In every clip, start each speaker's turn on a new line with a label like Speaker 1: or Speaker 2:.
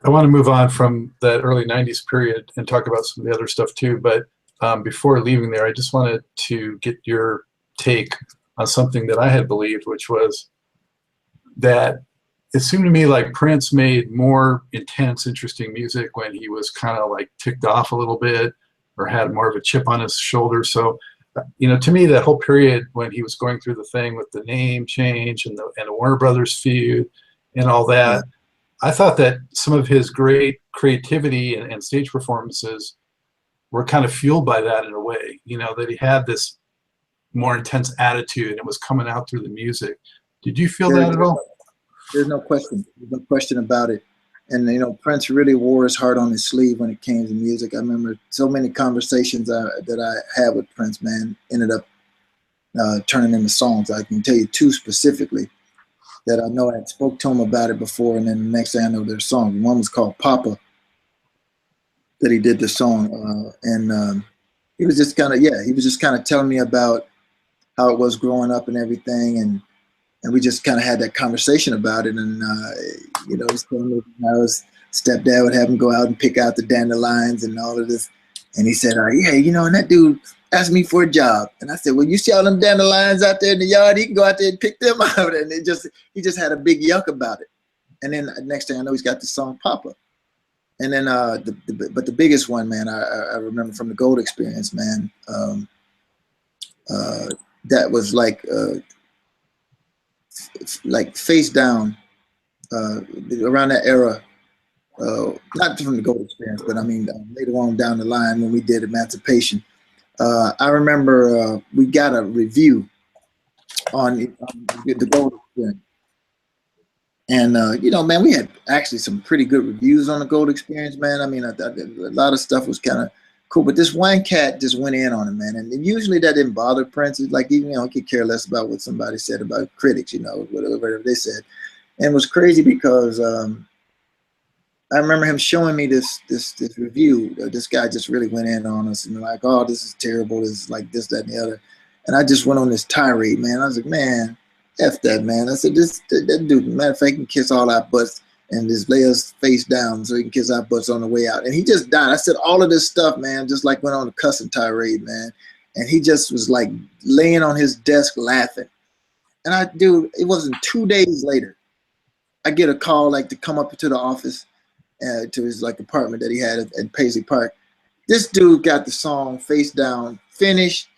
Speaker 1: I want to move on from that early 90s period and talk about some of the other stuff too. But before leaving there, I just wanted to get your take on something that I had believed, which was that it seemed to me like Prince made more intense, interesting music when he was kind of like ticked off a little bit or had more of a chip on his shoulder. So, you know, to me, that whole period when he was going through the thing with the name change and the Warner Brothers feud and all that, I thought that some of his great creativity and stage performances were kind of fueled by that in a way, you know, that he had this more intense attitude and it was coming out through the music. Did you feel that at all?
Speaker 2: There's no question. There's no question about it. And, you know, Prince really wore his heart on his sleeve when it came to music. I remember so many conversations that I had with Prince, man, ended up turning into songs. I can tell you two specifically that I know I had spoke to him about it before, and then the next thing I know, there's songs. One was called Papa, that he did the song. He was just kind of, he was just kind of telling me about how it was growing up and everything. And we just kind of had that conversation about it. And, you know, he's telling me how his stepdad would have him go out and pick out the dandelions and all of this. And he said, yeah, you know, and that dude asked me for a job. And I said, well, you see all them dandelions out there in the yard? He can go out there and pick them out. And he just had a big yuck about it. And then next thing I know, he's got the song Papa. And then, but the biggest one, man, I remember from the Gold Experience, man, that was like Face Down, around that era, not from the Gold Experience, but I mean later on down the line when we did Emancipation. I remember we got a review on the Gold Experience. And, you know, man, we had actually some pretty good reviews on the Gold Experience, man. I mean, a lot of stuff was kind of cool, but this one cat just went in on it, man. And usually that didn't bother Prince. It's like, you know, he could care less about what somebody said about critics, you know, whatever they said. And it was crazy because I remember him showing me this review. This guy just really went in on us and like, oh, this is terrible. This is like this, that, and the other. And I just went on this tirade, man. I was like, man, F that, man. I said, that dude, matter of fact, can kiss all our butts and just lay us face down so he can kiss our butts on the way out. And he just died. I said all of this stuff, man, just like went on a cussing tirade, man. And he just was like laying on his desk laughing. And dude, it wasn't 2 days later, I get a call like to come up to the office, to his like apartment that he had at Paisley Park. This dude got the song Face Down finished,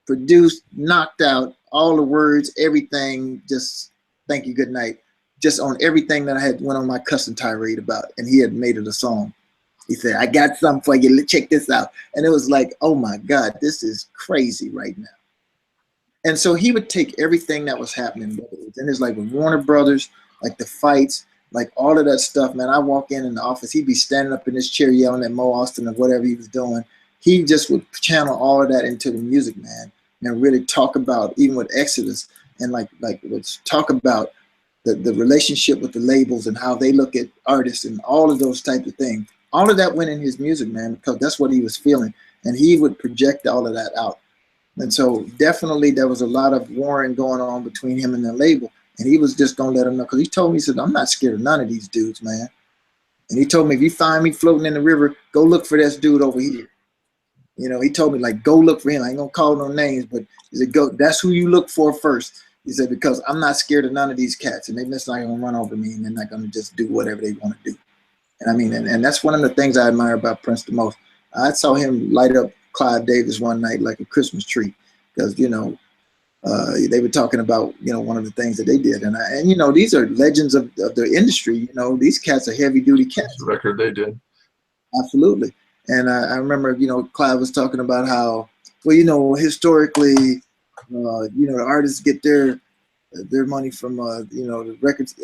Speaker 2: produced, knocked out, all the words, everything, just thank you, good night. Just on everything that I had went on my custom tirade about, and he had made it a song. He said, I got something for you, check this out. And it was like, oh my God, this is crazy right now. And so he would take everything that was happening, and it's like with Warner Brothers, like the fights, like all of that stuff, man. I walk in the office, he'd be standing up in his chair yelling at Mo Austin or whatever he was doing. He just would channel all of that into the music, man, and really talk about, even with Exodus, and like let's talk about the relationship with the labels and how they look at artists and all of those types of things. All of that went in his music, man, because that's what he was feeling. And he would project all of that out. And so definitely there was a lot of warring going on between him and the label. And he was just going to let him know, because he told me, he said, I'm not scared of none of these dudes, man. And he told me, if you find me floating in the river, go look for this dude over here. You know, he told me, like, go look for him. I ain't going to call no names, but he said, go, that's who you look for first. He said, because I'm not scared of none of these cats, and they're just not going to run over me, and they're not going to just do whatever they want to do. And I mean, and that's one of the things I admire about Prince the most. I saw him light up Clive Davis one night like a Christmas tree, because, you know, they were talking about, you know, one of the things that they did. And you know, these are legends of the industry. You know, these cats are heavy duty cats.
Speaker 1: The record they did.
Speaker 2: Absolutely. And I remember, you know, Clive was talking about how, well, you know, historically, you know, the artists get their money from, you know, the records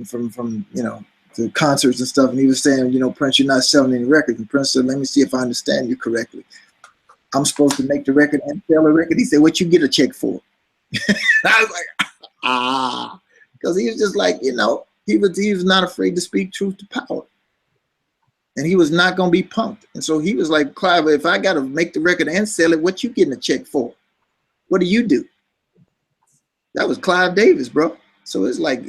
Speaker 2: from, you know, the concerts and stuff. And he was saying, you know, Prince, you're not selling any records. And Prince said, let me see if I understand you correctly. I'm supposed to make the record and sell a record. He said, what you get a check for? I was like, because he was just like, you know, he was not afraid to speak truth to power. And he was not going to be punked. And so he was like, Clive, if I got to make the record and sell it, what you getting a check for? What do you do? That was Clive Davis, bro. So it's like,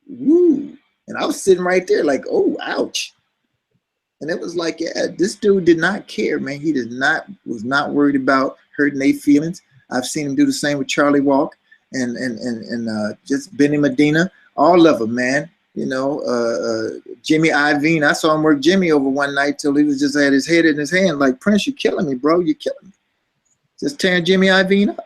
Speaker 2: woo. And I was sitting right there like, oh, ouch. And it was like, yeah, this dude did not care, man. He was not worried about hurting their feelings. I've seen him do the same with Charlie Walk and just Benny Medina, all of them, man. You know, Jimmy Iovine. I saw him work Jimmy over one night till he was just had his head in his hand, like, Prince, you're killing me, bro. You're killing me. Just tearing Jimmy Iovine up.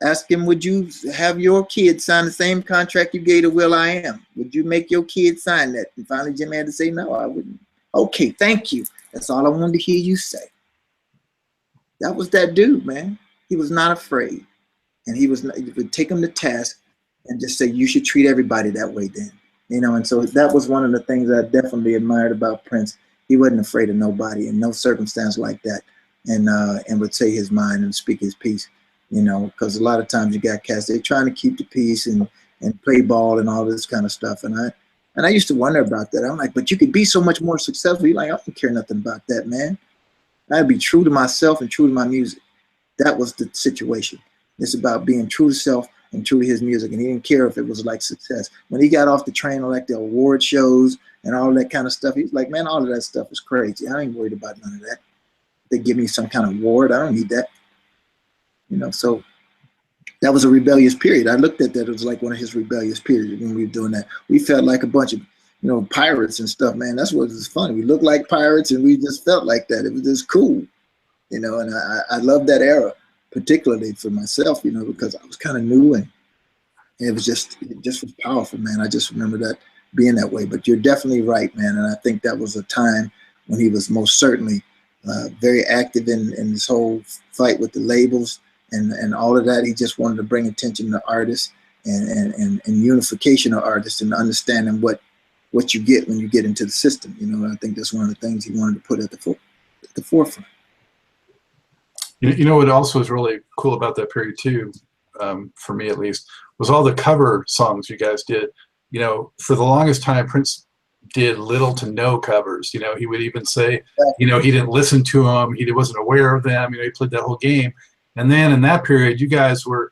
Speaker 2: Ask him, would you have your kids sign the same contract you gave to will.i.am? Would you make your kids sign that? And finally, Jimmy had to say, no, I wouldn't. Okay, thank you. That's all I wanted to hear you say. That was that dude, man. He was not afraid. And he would take him to task and just say, you should treat everybody that way then. You know, and so that was one of the things I definitely admired about Prince. He wasn't afraid of nobody in no circumstance like that, and would say his mind and speak his piece. You know, because a lot of times you got cats, they're trying to keep the peace and play ball and all this kind of stuff. And I used to wonder about that. I'm like, but you could be so much more successful. You're like, I don't care nothing about that, man. I'd be true to myself and true to my music. That was the situation. It's about being true to self and true to his music. And he didn't care if it was like success. When he got off the train, like the award shows and all that kind of stuff, he's like, man, all of that stuff is crazy. I ain't worried about none of that. They give me some kind of award. I don't need that. You know, so that was a rebellious period. I looked at that. It was like one of his rebellious periods when we were doing that. We felt like a bunch of, you know, pirates and stuff, man. That's what was funny. We looked like pirates and we just felt like that. It was just cool, you know, and I love that era, particularly for myself, you know, because I was kind of new and it was just was powerful, man. I just remember that being that way. But you're definitely right, man. And I think that was a time when he was most certainly very active in this whole fight with the labels. And all of that, he just wanted to bring attention to artists and unification of artists and understanding what you get when you get into the system. You know, I think that's one of the things he wanted to put at the forefront.
Speaker 1: You know what also was really cool about that period too, for me at least, was all the cover songs you guys did. You know, for the longest time, Prince did little to no covers. You know, he would even say, you know, he didn't listen to them, he wasn't aware of them. You know, he played that whole game. And then in that period, you guys were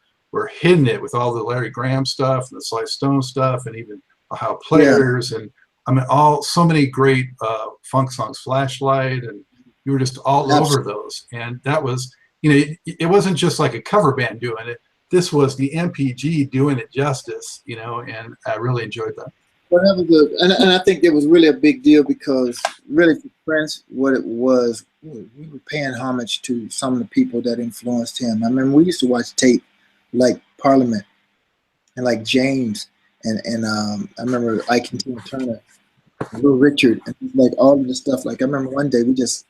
Speaker 1: hitting it with all the Larry Graham stuff and the Sly Stone stuff, and even Ohio Players, and I mean, so many great funk songs, Flashlight, and you were just all over those. And that was, you know, it wasn't just like a cover band doing it. This was the NPG doing it justice, you know, and I really enjoyed that.
Speaker 2: Well, that was good. And I think it was really a big deal because really for Prince, what it was, we were paying homage to some of the people that influenced him. I remember we used to watch tape like Parliament and like James and I remember Ike and Tina Turner, Little Richard, and like all of the stuff. Like I remember one day we just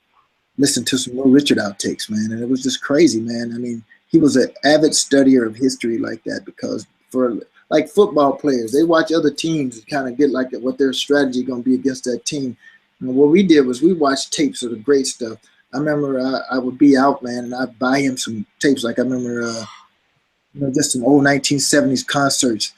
Speaker 2: listened to some Little Richard outtakes, man, and it was just crazy, man. I mean, he was an avid studier of history like that because for like football players, they watch other teams and kind of get like what their strategy going to be against that team. And what we did was we watched tapes of the great stuff. I remember I would be out, man, and I'd buy him some tapes. Like I remember, you know, just some old 1970s concerts.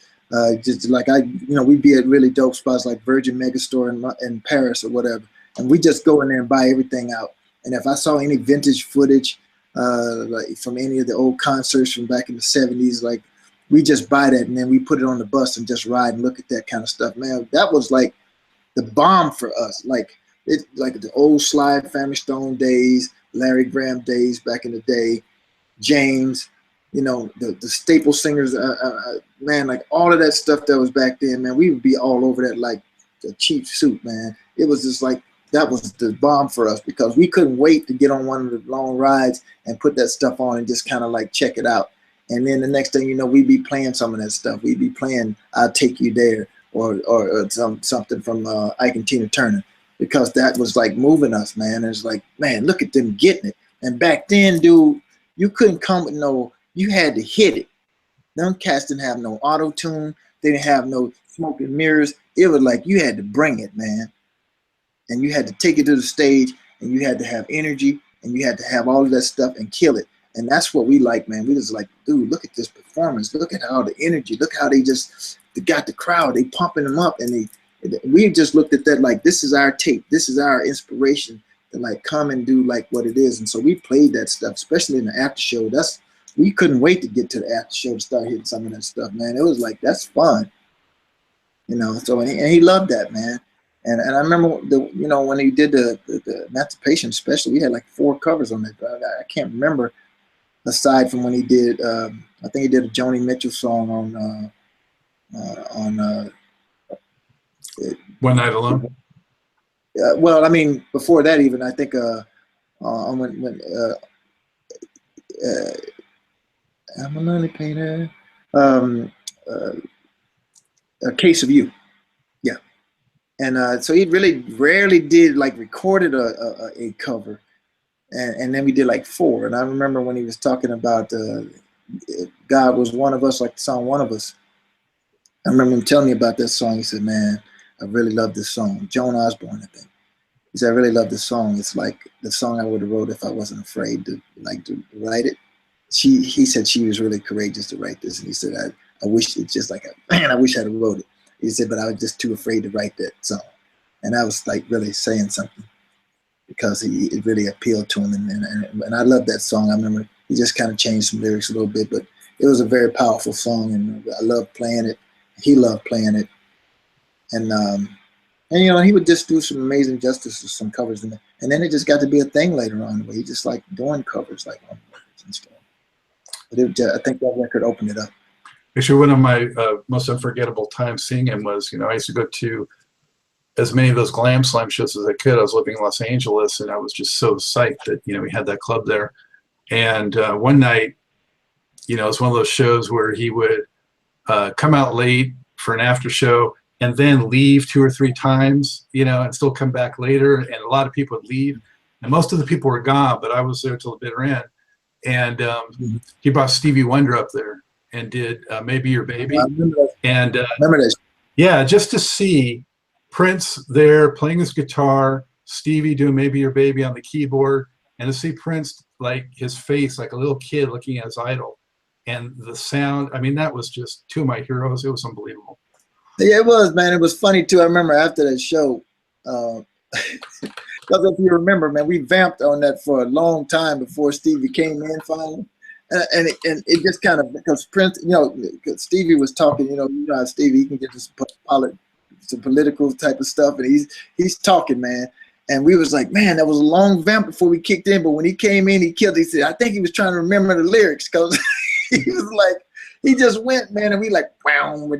Speaker 2: Just like we'd be at really dope spots like Virgin Megastore in Paris or whatever. And we just go in there and buy everything out. And if I saw any vintage footage, like from any of the old concerts from back in the 70s, like, we just buy that and then we put it on the bus and just ride and look at that kind of stuff, man. That was like the bomb for us. Like the old Sly Family Stone days, Larry Graham days back in the day, James, you know, the staple singers, man, like all of that stuff that was back then, man, we would be all over that like the cheap suit, man. It was just like, that was the bomb for us because we couldn't wait to get on one of the long rides and put that stuff on and just kind of like check it out. And then the next thing you know, we'd be playing some of that stuff. We'd be playing I'll Take You There or something from Ike and Tina Turner because that was like moving us, man. It's like, man, look at them getting it. And back then, dude, you couldn't come with you had to hit it. Them cats didn't have no auto-tune. They didn't have no smoke and mirrors. It was like you had to bring it, man. And you had to take it to the stage and you had to have energy and you had to have all of that stuff and kill it. And that's what we like, man. We just like, dude, look at this performance. Look at how the energy. Look how they got the crowd. They pumping them up, and we just looked at that like this is our tape. This is our inspiration to like come and do like what it is. And so we played that stuff, especially in the after show. We couldn't wait to get to the after show to start hitting some of that stuff, man. It was like that's fun. you know. So and he loved that, man. And I remember when he did the Emancipation special, we had like 4 covers on that. I can't remember aside from when he did. I think he did a Joni Mitchell song on
Speaker 1: One Night Alone.
Speaker 2: well, I mean, before that even, I think when I'm a lonely painter, A Case of You, yeah. And so he really rarely did like recorded a cover, and then we did like 4. And I remember when he was talking about God Was One of Us, like the song One of Us. I remember him telling me about that song. He said, "Man, I really love this song." Joan Osborne, I think. He said, "I really love this song. It's like the song I would have wrote if I wasn't afraid to write it." He said she was really courageous to write this, and he said, I wish it's just like man, I wish I'd have wrote it. He said, but I was just too afraid to write that song, and I was like really saying something because it really appealed to him, and I love that song. I remember he just kind of changed some lyrics a little bit, but it was a very powerful song, and I loved playing it. He loved playing it, and you know, he would just do some amazing justice to some covers, and then it just got to be a thing later on where he just like doing covers like on records and stuff. But I think that record opened it up.
Speaker 1: Actually, one of my most unforgettable times seeing him was, you know, I used to go to as many of those Glam Slam shows as I could. I was living in Los Angeles, and I was just so psyched that, you know, we had that club there. And one night, you know, it was one of those shows where he would come out late for an after show and then leave 2 or 3 times, you know, and still come back later. And a lot of people would leave, and most of the people were gone, but I was there till the bitter end. And he brought Stevie Wonder up there and did Maybe Your Baby.
Speaker 2: I remember that.
Speaker 1: And
Speaker 2: Remember that.
Speaker 1: yeah, just to see Prince there playing his guitar, Stevie doing Maybe Your Baby on the keyboard, and to see Prince, like his face, like a little kid looking at his idol, and the sound. I mean, that was just 2 of my heroes. It was unbelievable.
Speaker 2: Yeah, it was, man. It was funny too. I remember after that show, because if you remember, man, we vamped on that for a long time before Stevie came in finally. And it just kind of, because Prince, you know, Stevie was talking, you know how Stevie, he can get some political type of stuff, and he's talking, man. And we was like, man, that was a long vamp before we kicked in, but when he came in, he killed. He said, I think he was trying to remember the lyrics, because he was like, he just went, man, and we like, wow, and we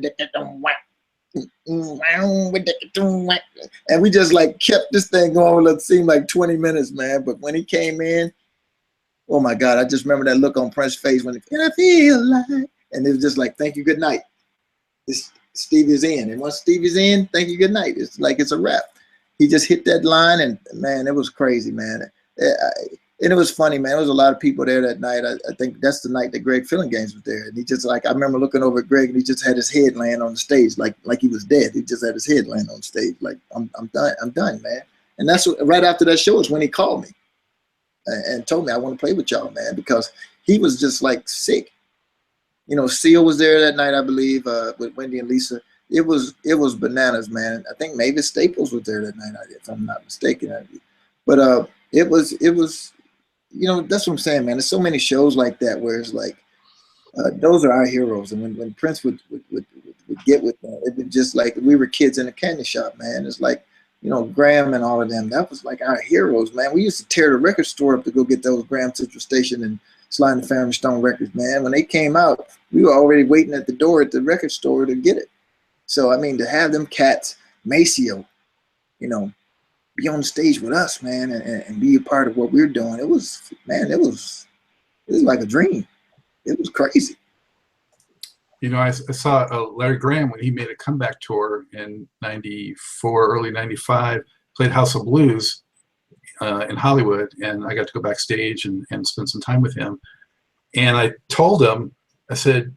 Speaker 2: just like kept this thing going. It seemed like 20 minutes, man. But when he came in, oh my God, I just remember that look on Prince's face when I feel like, and it was just like, thank you, good night. Stevie's in. And once Stevie's in, thank you, good night. It's like it's a wrap. He just hit that line, and man, it was crazy, man. And it was funny, man. There was a lot of people there that night. I think that's the night that Greg Gaines was there. And he just like, I remember looking over at Greg, and he just had his head laying on the stage like he was dead. He just had his head laying on the stage like, I'm done, man. And that's what, right after that show is when he called me and told me, I want to play with y'all, man, because he was just like sick. You know, Seal was there that night, I believe, with Wendy and Lisa. It was bananas, man. I think Mavis Staples was there that night, if I'm not mistaken. But it was, you know, that's what I'm saying, man. There's so many shows like that where it's like, those are our heroes. And when Prince would get with them, it was just like we were kids in a candy shop, man. It's like, you know, Graham and all of them, that was like our heroes, man. We used to tear the record store up to go get those Graham Central Station and Sly and the Family Stone records, man. When they came out, we were already waiting at the door at the record store to get it. So, I mean, to have them cats, Maceo, you know, be on the stage with us, man, and be a part of what we're doing. It was, man, it was like a dream. It was crazy.
Speaker 1: You know, I saw Larry Graham when he made a comeback tour in '94, early '95, played House of Blues in Hollywood, and I got to go backstage and spend some time with him. And I told him, I said,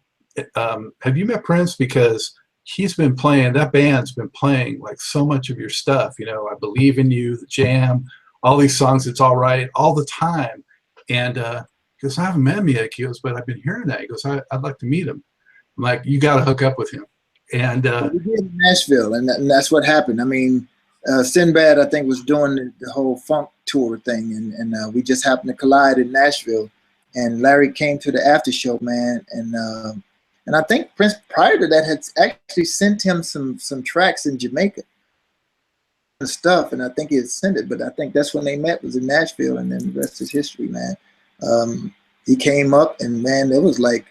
Speaker 1: have you met Prince? Because he's been playing, that band's been playing like so much of your stuff, you know, I Believe in You, The Jam, all these songs, It's All Right, all the time. And he goes, I haven't met him yet. He goes, but I've been hearing that. He goes, I'd like to meet him. I'm like, you got to hook up with him. And
Speaker 2: we did in Nashville, and that's what happened. I mean, Sinbad, I think, was doing the whole funk tour thing, and we just happened to collide in Nashville. And Larry came to the after show, man, and And I think Prince prior to that had actually sent him some tracks in Jamaica and stuff, and I think he had sent it, but I think that's when they met, was in Nashville, and then the rest is history, man. He came up, and man, it was like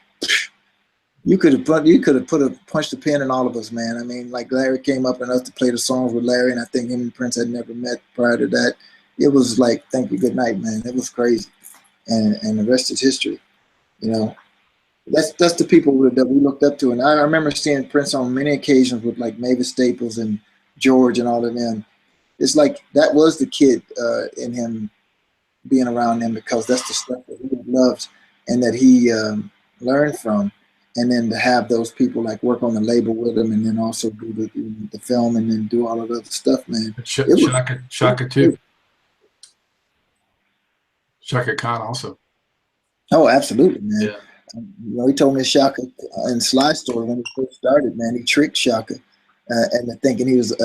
Speaker 2: you could have punched a pin in all of us, man. I mean, like Larry came up and us to play the songs with Larry, and I think him and Prince had never met prior to that. It was like, thank you, good night, man. It was crazy, and the rest is history. You know, that's the people that we looked up to, and I remember seeing Prince on many occasions with like Mavis Staples and George and all of them. It's like that was the kid in him being around them, because that's the stuff that he loved and that he learned from. And then to have those people like work on the label with him, and then also do the film, and then do all of the other stuff, man.
Speaker 1: Shaka too. Shaka Khan also.
Speaker 2: Oh, absolutely, man.
Speaker 1: Yeah.
Speaker 2: You know, he told me Shaka in Sly Story when he first started, man. He tricked Shaka and thinking he was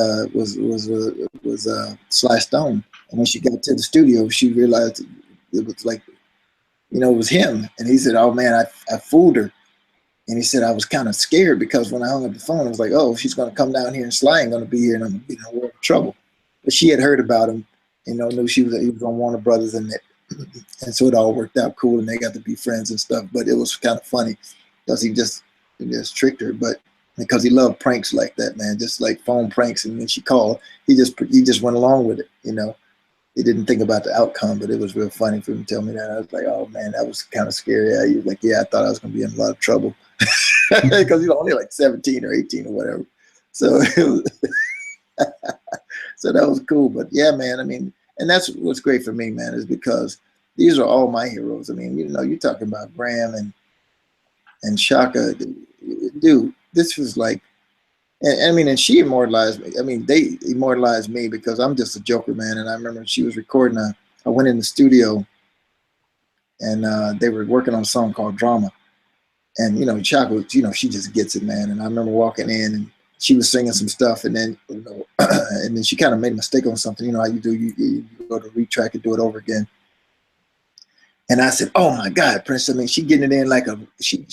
Speaker 2: Sly Stone. And when she got to the studio, she realized it was like, you know, it was him. And he said, "Oh man, I fooled her." And he said, "I was kind of scared, because when I hung up the phone, I was like, oh, she's going to come down here and Sly ain't going to be here, and I'm going to be in a world of trouble." But she had heard about him, you know, knew he was on Warner Brothers, and so it all worked out cool, and they got to be friends and stuff. But it was kind of funny because he just tricked her, but because he loved pranks like that, man, just like phone pranks. And when she called, he just went along with it, you know. He didn't think about the outcome, but it was real funny for him to tell me that. I was like, oh man, that was kind of scary. He was like, yeah, I thought I was going to be in a lot of trouble, because he's only like 17 or 18 or whatever. So it was so that was cool. But yeah, man, I mean, and that's what's great for me, man, is because these are all my heroes. I mean, you know, you're talking about Graham and Shaka, dude. This was like, and I mean, and she immortalized me. I mean, they immortalized me because I'm just a joker, man. And I remember she was recording. I went in the studio, and they were working on a song called Drama. And you know, Shaka, you know, she just gets it, man. And I remember walking in, and she was singing some stuff, and then you know, and then she kind of made a mistake on something. You know how you do? You go to retrack and do it over again. And I said, "Oh my God, Prince! I mean, she getting it in like she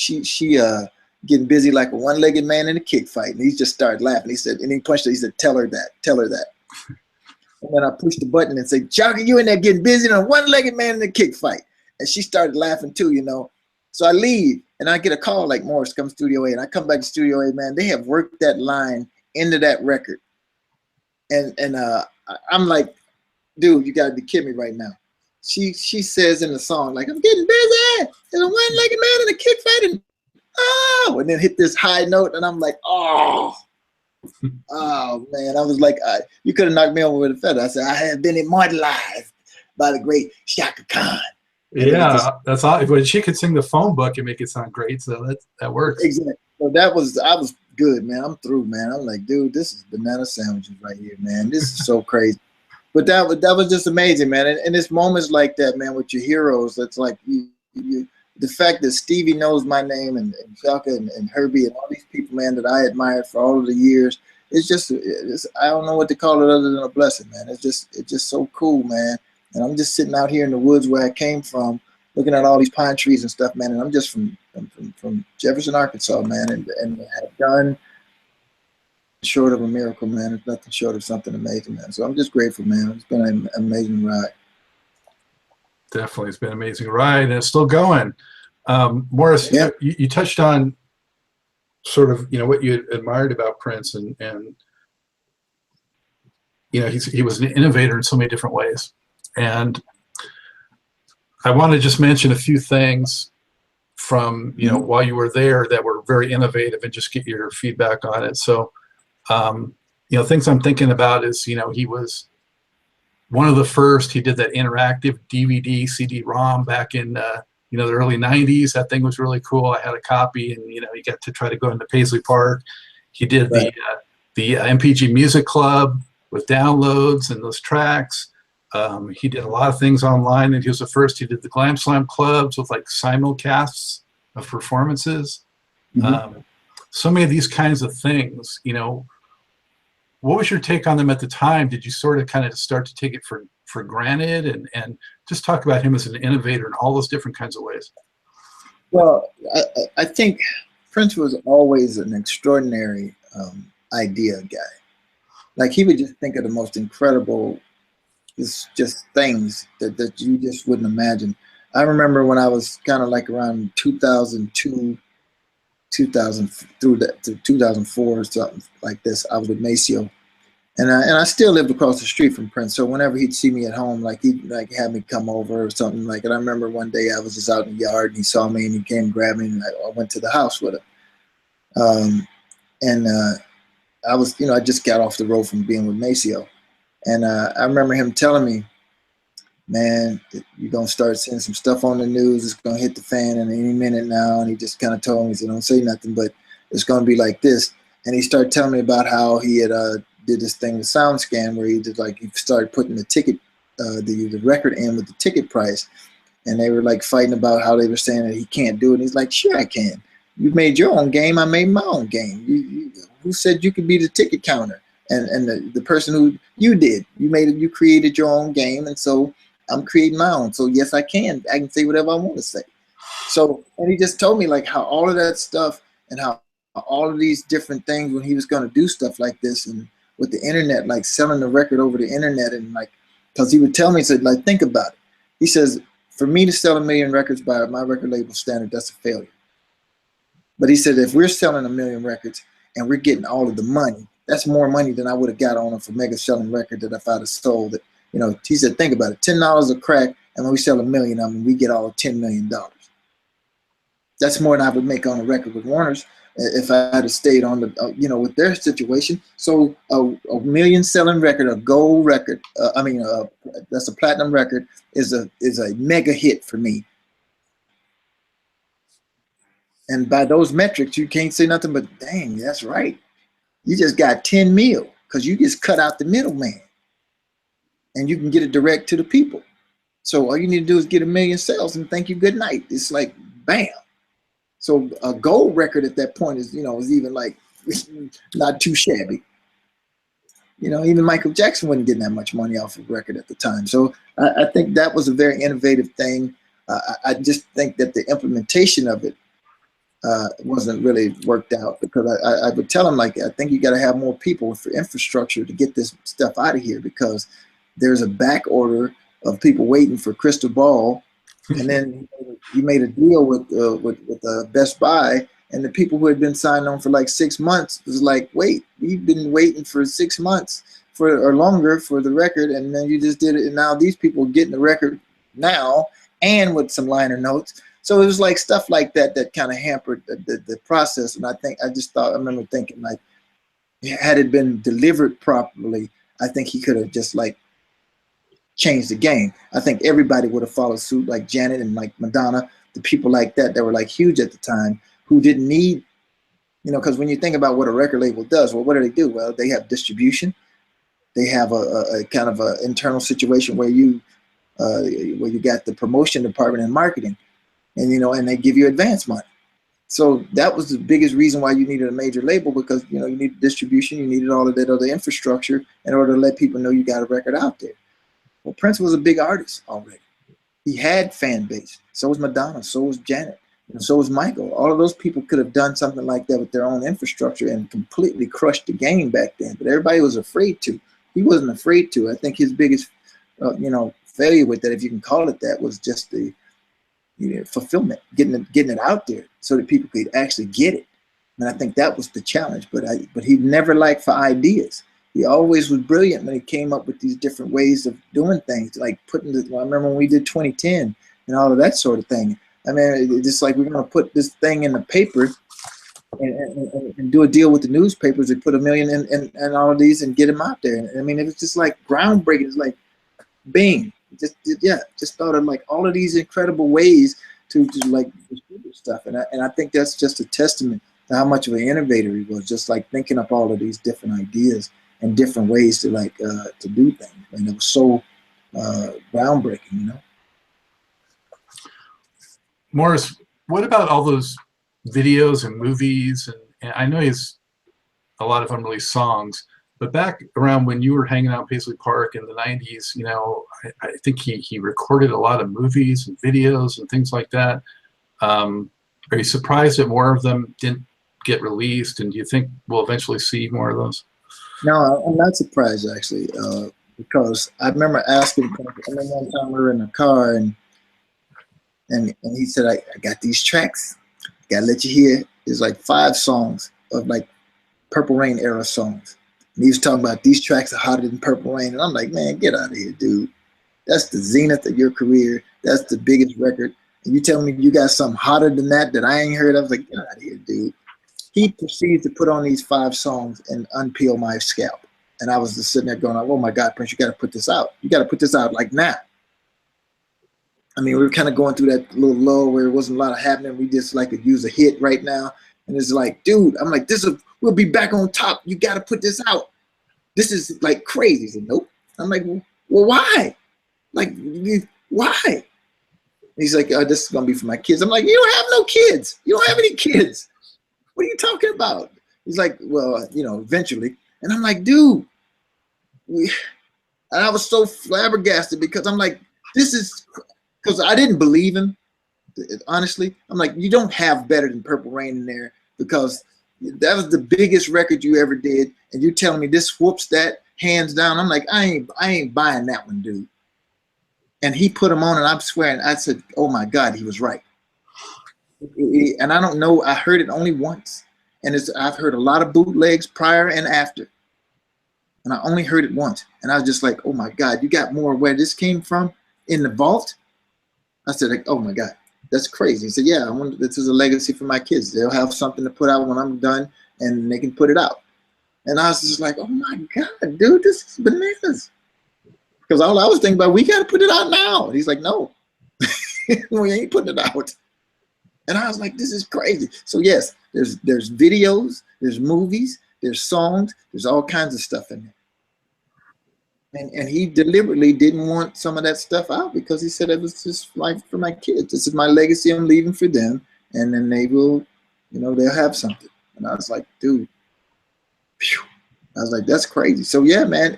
Speaker 2: getting busy like a one-legged man in a kick fight." And he just started laughing. He said, and he punched her. He said, "Tell her that. Tell her that." And then I pushed the button and said, "Shaka, you in there getting busy on a one-legged man in a kick fight?" And she started laughing too, you know. So I leave, and I get a call like, "Morris, come Studio A." And I come back to Studio A, man. They have worked that line into that record, and I'm like, "Dude, you got to be kidding me right now." She says in the song, like, "I'm getting busy. There's a one-legged man in a kick fight, and oh," and then hit this high note, and I'm like, oh man. I was like, you could have knocked me over with a feather. I said, I have been immortalized by the great Shaka Khan. And
Speaker 1: yeah, that's all. When she could sing the phone book and make it sound great, so that works.
Speaker 2: Exactly. So I was good, man. I'm through, man. I'm like, dude, this is banana sandwiches right here, man. This is so crazy. But that was just amazing, man. And it's moments like that, man, with your heroes. That's like the fact that Stevie knows my name, and Shaka and Herbie and all these people, man, that I admired for all of the years. It's I don't know what to call it other than a blessing, man. It's just so cool, man. And I'm just sitting out here in the woods where I came from, looking at all these pine trees and stuff, man. And I'm just from Jefferson, Arkansas, man, and have done short of a miracle, man. It's nothing short of something amazing, man. So I'm just grateful, man. It's been an amazing ride.
Speaker 1: Definitely, it's been an amazing ride, and it's still going. Morris,
Speaker 2: yeah.
Speaker 1: you touched on sort of, you know, what you admired about Prince, and you know, he was an innovator in so many different ways. And I want to just mention a few things from, you know, while you were there that were very innovative, and just get your feedback on it. So, you know, things I'm thinking about is, you know, he was one of the first. He did that interactive DVD CD-ROM back in, you know, the early 90s. That thing was really cool. I had a copy, and, you know, you got to try to go into Paisley Park. He did the MPG Music Club with downloads and those tracks. He did a lot of things online, and he was the first. He did the Glam Slam clubs with like simulcasts of performances. So many of these kinds of things, you know. What was your take on them at the time? Did you sort of kind of start to take it for granted, and just talk about him as an innovator in all those different kinds of ways?
Speaker 2: Well, I think Prince was always an extraordinary idea guy. Like he would just think of the most incredible, just things that you just wouldn't imagine. I remember when I was kind of like around 2002, 2000 through to 2004 or something like this. I was with Maceo, and I still lived across the street from Prince. So whenever he'd see me at home, like he'd like have me come over or something like. And I remember one day I was just out in the yard and he saw me and he came and grabbed me and I went to the house with him. And I was, I just got off the road from being with Maceo, and I remember him telling me, "Man, you're gonna start seeing some stuff on the news. It's gonna hit the fan in any minute now." And he just kind of told me, he said, "Don't say nothing, but it's gonna be like this." And he started telling me about how he had did this thing with SoundScan where he did like he started putting the ticket, the record in with the ticket price, and they were like fighting about how they were saying that he can't do it. And he's like, "Sure, I can. You made your own game. I made my own game. Who said you could be the ticket counter? And the person who you did, you created your own game, and so I'm creating my own. So yes, I can say whatever I want to say." So, and he just told me like how all of that stuff and how all of these different things when he was going to do stuff like this and with the internet, like selling the record over the internet, and like, because he would tell me, he said, like, think about it. He says, for me to sell 1 million records by my record label standard, that's a failure. But he said, if we're selling 1 million records and we're getting all of the money, that's more money than I would have got on a for mega selling record that if I'd have sold it. He said, think about it, $10 a crack, and when we sell 1 million of them, we get all $10 million. That's more than I would make on a record with Warner's if I had stayed on the, with their situation. So a 1 million selling record, a gold record, that's a platinum record, is a mega hit for me. And by those metrics, you can't say nothing but, dang, that's right. You just got 10 mil because you just cut out the middleman. And you can get it direct to the people. So all you need to do is get 1 million sales and thank you, good night. It's like, bam. So a gold record at that point is, is even like not too shabby. Even Michael Jackson wasn't getting that much money off of record at the time. So I think that was a very innovative thing. I just think that the implementation of it wasn't really worked out, because I would tell him, like, I think you got to have more people for infrastructure to get this stuff out of here, because there's a back order of people waiting for Crystal Ball. And then he made a deal with Best Buy, and the people who had been signed on for like 6 months was like, wait, we've been waiting for 6 months or longer for the record, and then you just did it, and now these people are getting the record now and with some liner notes. So it was like stuff like that that kind of hampered the process. And I remember thinking, like, had it been delivered properly, I think he could have just like changed the game. I think everybody would have followed suit, like Janet and like Madonna, the people like that were like huge at the time, who didn't need, because when you think about what a record label does, well, what do? Well, they have distribution. They have a kind of a internal situation where you got the promotion department and marketing, and and they give you advance money. So that was the biggest reason why you needed a major label, because you needed distribution, you needed all of that other infrastructure in order to let people know you got a record out there. Well, Prince was a big artist already. He had fan base. So was Madonna. So was Janet. So was Michael. All of those people could have done something like that with their own infrastructure and completely crushed the game back then. But everybody was afraid to. He wasn't afraid to. I think his biggest, failure with that, if you can call it that, was just the fulfillment, getting it out there so that people could actually get it. And I think that was the challenge. But he never lacked for ideas. He always was brilliant when he came up with these different ways of doing things, like I remember when we did 2010 and all of that sort of thing. I mean, it's just like, we're going to put this thing in the paper and do a deal with the newspapers and put 1 million in all of these and get them out there. And I mean, it was just like groundbreaking. It's like, bing, just thought of like all of these incredible ways to like distribute stuff. And I think that's just a testament to how much of an innovator he was, just like thinking up all of these different ideas and different ways to like to do things, and it was so groundbreaking,
Speaker 1: Morris, what about all those videos and movies? And I know he's a lot of unreleased songs, but back around when you were hanging out in Paisley Park in the 90s, I think he recorded a lot of movies and videos and things like that. Are you surprised that more of them didn't get released, and do you think we'll eventually see more of those?
Speaker 2: No, I'm not surprised actually, because I remember asking. I remember one time we were in a car, and he said, I got these tracks. Gotta let you hear. There's like 5 songs of like Purple Rain era songs. And he was talking about these tracks are hotter than Purple Rain. And I'm like, man, get out of here, dude. That's the zenith of your career. That's the biggest record. And you tell me you got something hotter than that I ain't heard of? I was like, get out of here, dude. He proceeds to put on these 5 songs and unpeel my scalp. And I was just sitting there going, oh my God, Prince, you got to put this out. You got to put this out like now. I mean, we were kind of going through that little lull where it wasn't a lot of happening. We just like could use a hit right now. And it's like, dude, I'm like, we'll be back on top. You got to put this out. This is like crazy. He said, nope. I'm like, well, why? Like, why? He's like, oh, this is going to be for my kids. I'm like, you don't have no kids. You don't have any kids. What are you talking about? He's like, well, you know, eventually. And I'm like, dude. And I was so flabbergasted because I'm like, this is, because I didn't believe him, honestly. I'm like, you don't have better than Purple Rain in there because that was the biggest record you ever did. And you telling me this whoops that hands down. I'm like, I ain't buying that one, dude. And he put them on and I'm swearing, I said, oh my God, he was right. And I don't know, I heard it only once. And I've heard a lot of bootlegs prior and after. And I only heard it once. And I was just like, oh my God, you got more where this came from in the vault? I said, like, oh my God, that's crazy. He said, yeah, this is a legacy for my kids. They'll have something to put out when I'm done and they can put it out. And I was just like, oh my God, dude, this is bananas. Because all I was thinking about, we got to put it out now. And he's like, no, we ain't putting it out. And I was like, this is crazy. So yes, there's videos, there's movies, there's songs, there's all kinds of stuff in there. And he deliberately didn't want some of that stuff out because he said it was just like for my kids. This is my legacy I'm leaving for them. And then they will, you know, they'll have something. And I was like, dude, phew. I was like, that's crazy. So yeah, man,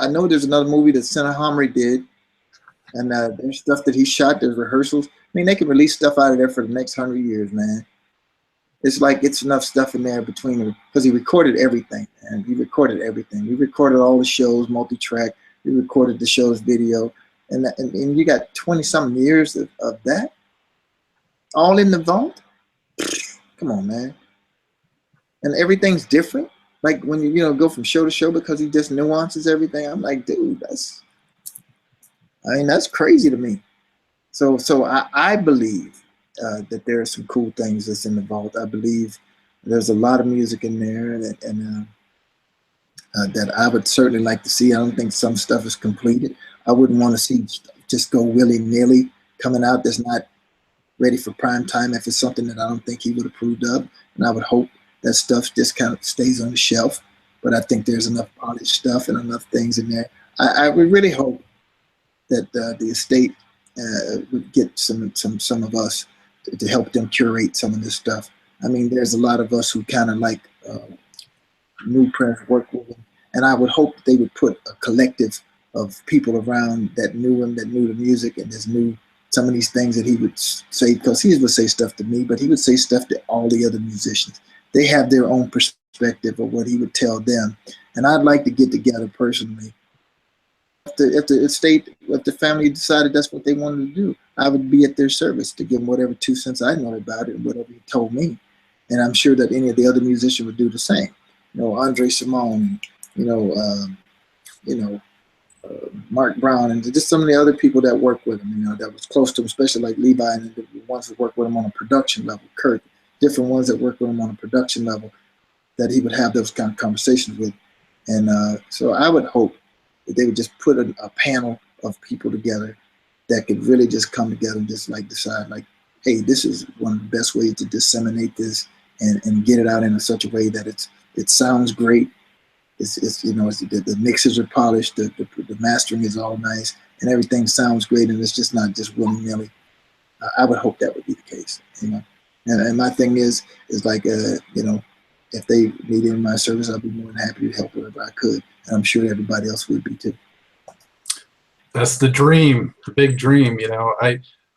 Speaker 2: I know there's another movie that Senator Homry did. And there's stuff that he shot, there's rehearsals. I mean, they can release stuff out of there for the next 100 years, man. It's like it's enough stuff in there between them because he recorded everything, and he recorded everything. We recorded all the shows, multi-track. We recorded the show's video, and you got 20-something years of that, all in the vault. Come on, man. And everything's different. Like when you go from show to show because he just nuances everything. I'm like, dude, that's crazy to me. So I believe that there are some cool things that's in the vault. I believe there's a lot of music in there that I would certainly like to see. I don't think some stuff is completed. I wouldn't want to see just go willy-nilly coming out that's not ready for prime time if it's something that I don't think he would approve of. And I would hope that stuff just kind of stays on the shelf. But I think there's enough polished stuff and enough things in there. I would really hope that the estate would get some of us to help them curate some of this stuff. I mean, there's a lot of us who kind of like new Prince work with him, and I would hope they would put a collective of people around that knew him, that knew the music, and just knew some of these things that he would say, because he would say stuff to me, but he would say stuff to all the other musicians. They have their own perspective of what he would tell them, and I'd like to get together personally. If the estate, if the family decided that's what they wanted to do, I would be at their service to give them whatever 2 cents I know about it and whatever he told me. And I'm sure that any of the other musicians would do the same. Andre Simone, Mark Brown, and just some of the other people that work with him, that was close to him, especially like Levi and the ones that work with him on a production level, Kurt, different ones that work with him on a production level, that he would have those kind of conversations with. And so I would hope that they would just put a panel of people together that could really just come together and just like decide like, hey, this is one of the best ways to disseminate this and get it out in such a way that it sounds great. The mixes are polished, the mastering is all nice, and everything sounds great, and it's just not just willy-nilly. I would hope that would be the case, And my thing is like, if they needed my service, I'd be more than happy to help wherever I could, and I'm sure everybody else would be too.
Speaker 1: That's the dream, the big dream.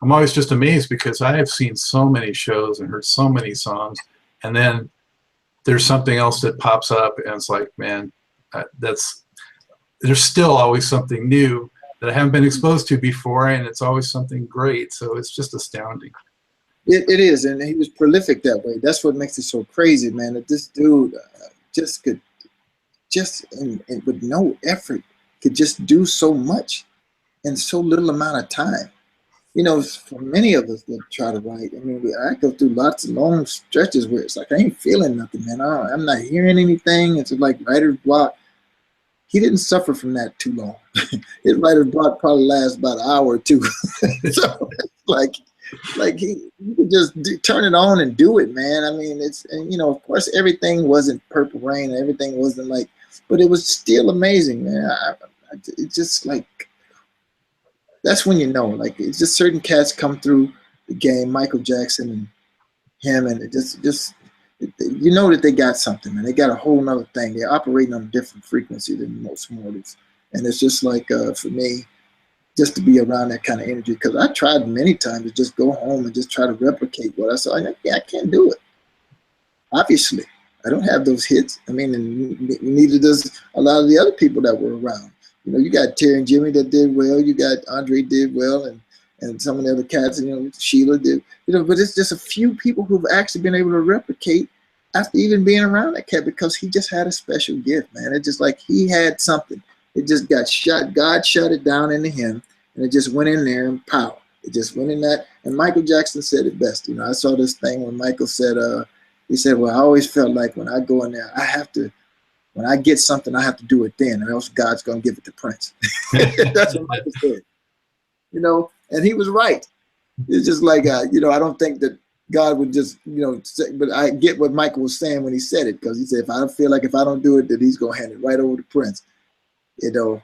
Speaker 1: I'm I'm always just amazed because I have seen so many shows and heard so many songs, and then there's something else that pops up, and it's like, man, there's still always something new that I haven't been exposed to before, and it's always something great. So it's just astounding.
Speaker 2: It is, and he was prolific that way. That's what makes it so crazy, man. That this dude and with no effort, could just do so much in so little amount of time. You know, for many of us that try to write, I mean, I go through lots of long stretches where it's like I ain't feeling nothing, man. I'm not hearing anything. It's like writer's block. He didn't suffer from that too long. His writer's block probably lasts about an hour or two. So it's like you could just turn it on and do it, man. I mean, and you know, of course, everything wasn't Purple Rain, and everything wasn't like, but it was still amazing, man. It's just like, that's when you know, like, it's just certain cats come through the game, Michael Jackson and him, and it just you know that they got something, man. They got a whole nother thing. They're operating on a different frequency than most mortals, and it's just like for me, just to be around that kind of energy, because I tried many times to just go home and just try to replicate what I saw. I can't do it. Obviously, I don't have those hits. I mean, and neither does a lot of the other people that were around. You know, you got Terry and Jimmy that did well. You got Andre did well, and some of the other cats, you know, Sheila did. You know, but it's just a few people who've actually been able to replicate after even being around that cat, because he just had a special gift, man. It's just like he had something. It just got shut. God shut it down into him, and it just went in there and pow. It just went in that. And Michael Jackson said it best. You know, I saw this thing when Michael said, he said, well, I always felt like when I go in there, when I get something, I have to do it then, or else God's going to give it to Prince. That's what Michael said. You know, and he was right. It's just like, you know, I don't think that God would just, you know, say, but I get what Michael was saying when he said it, because he said, if I feel like if I don't do it, that he's going to hand it right over to Prince. You know,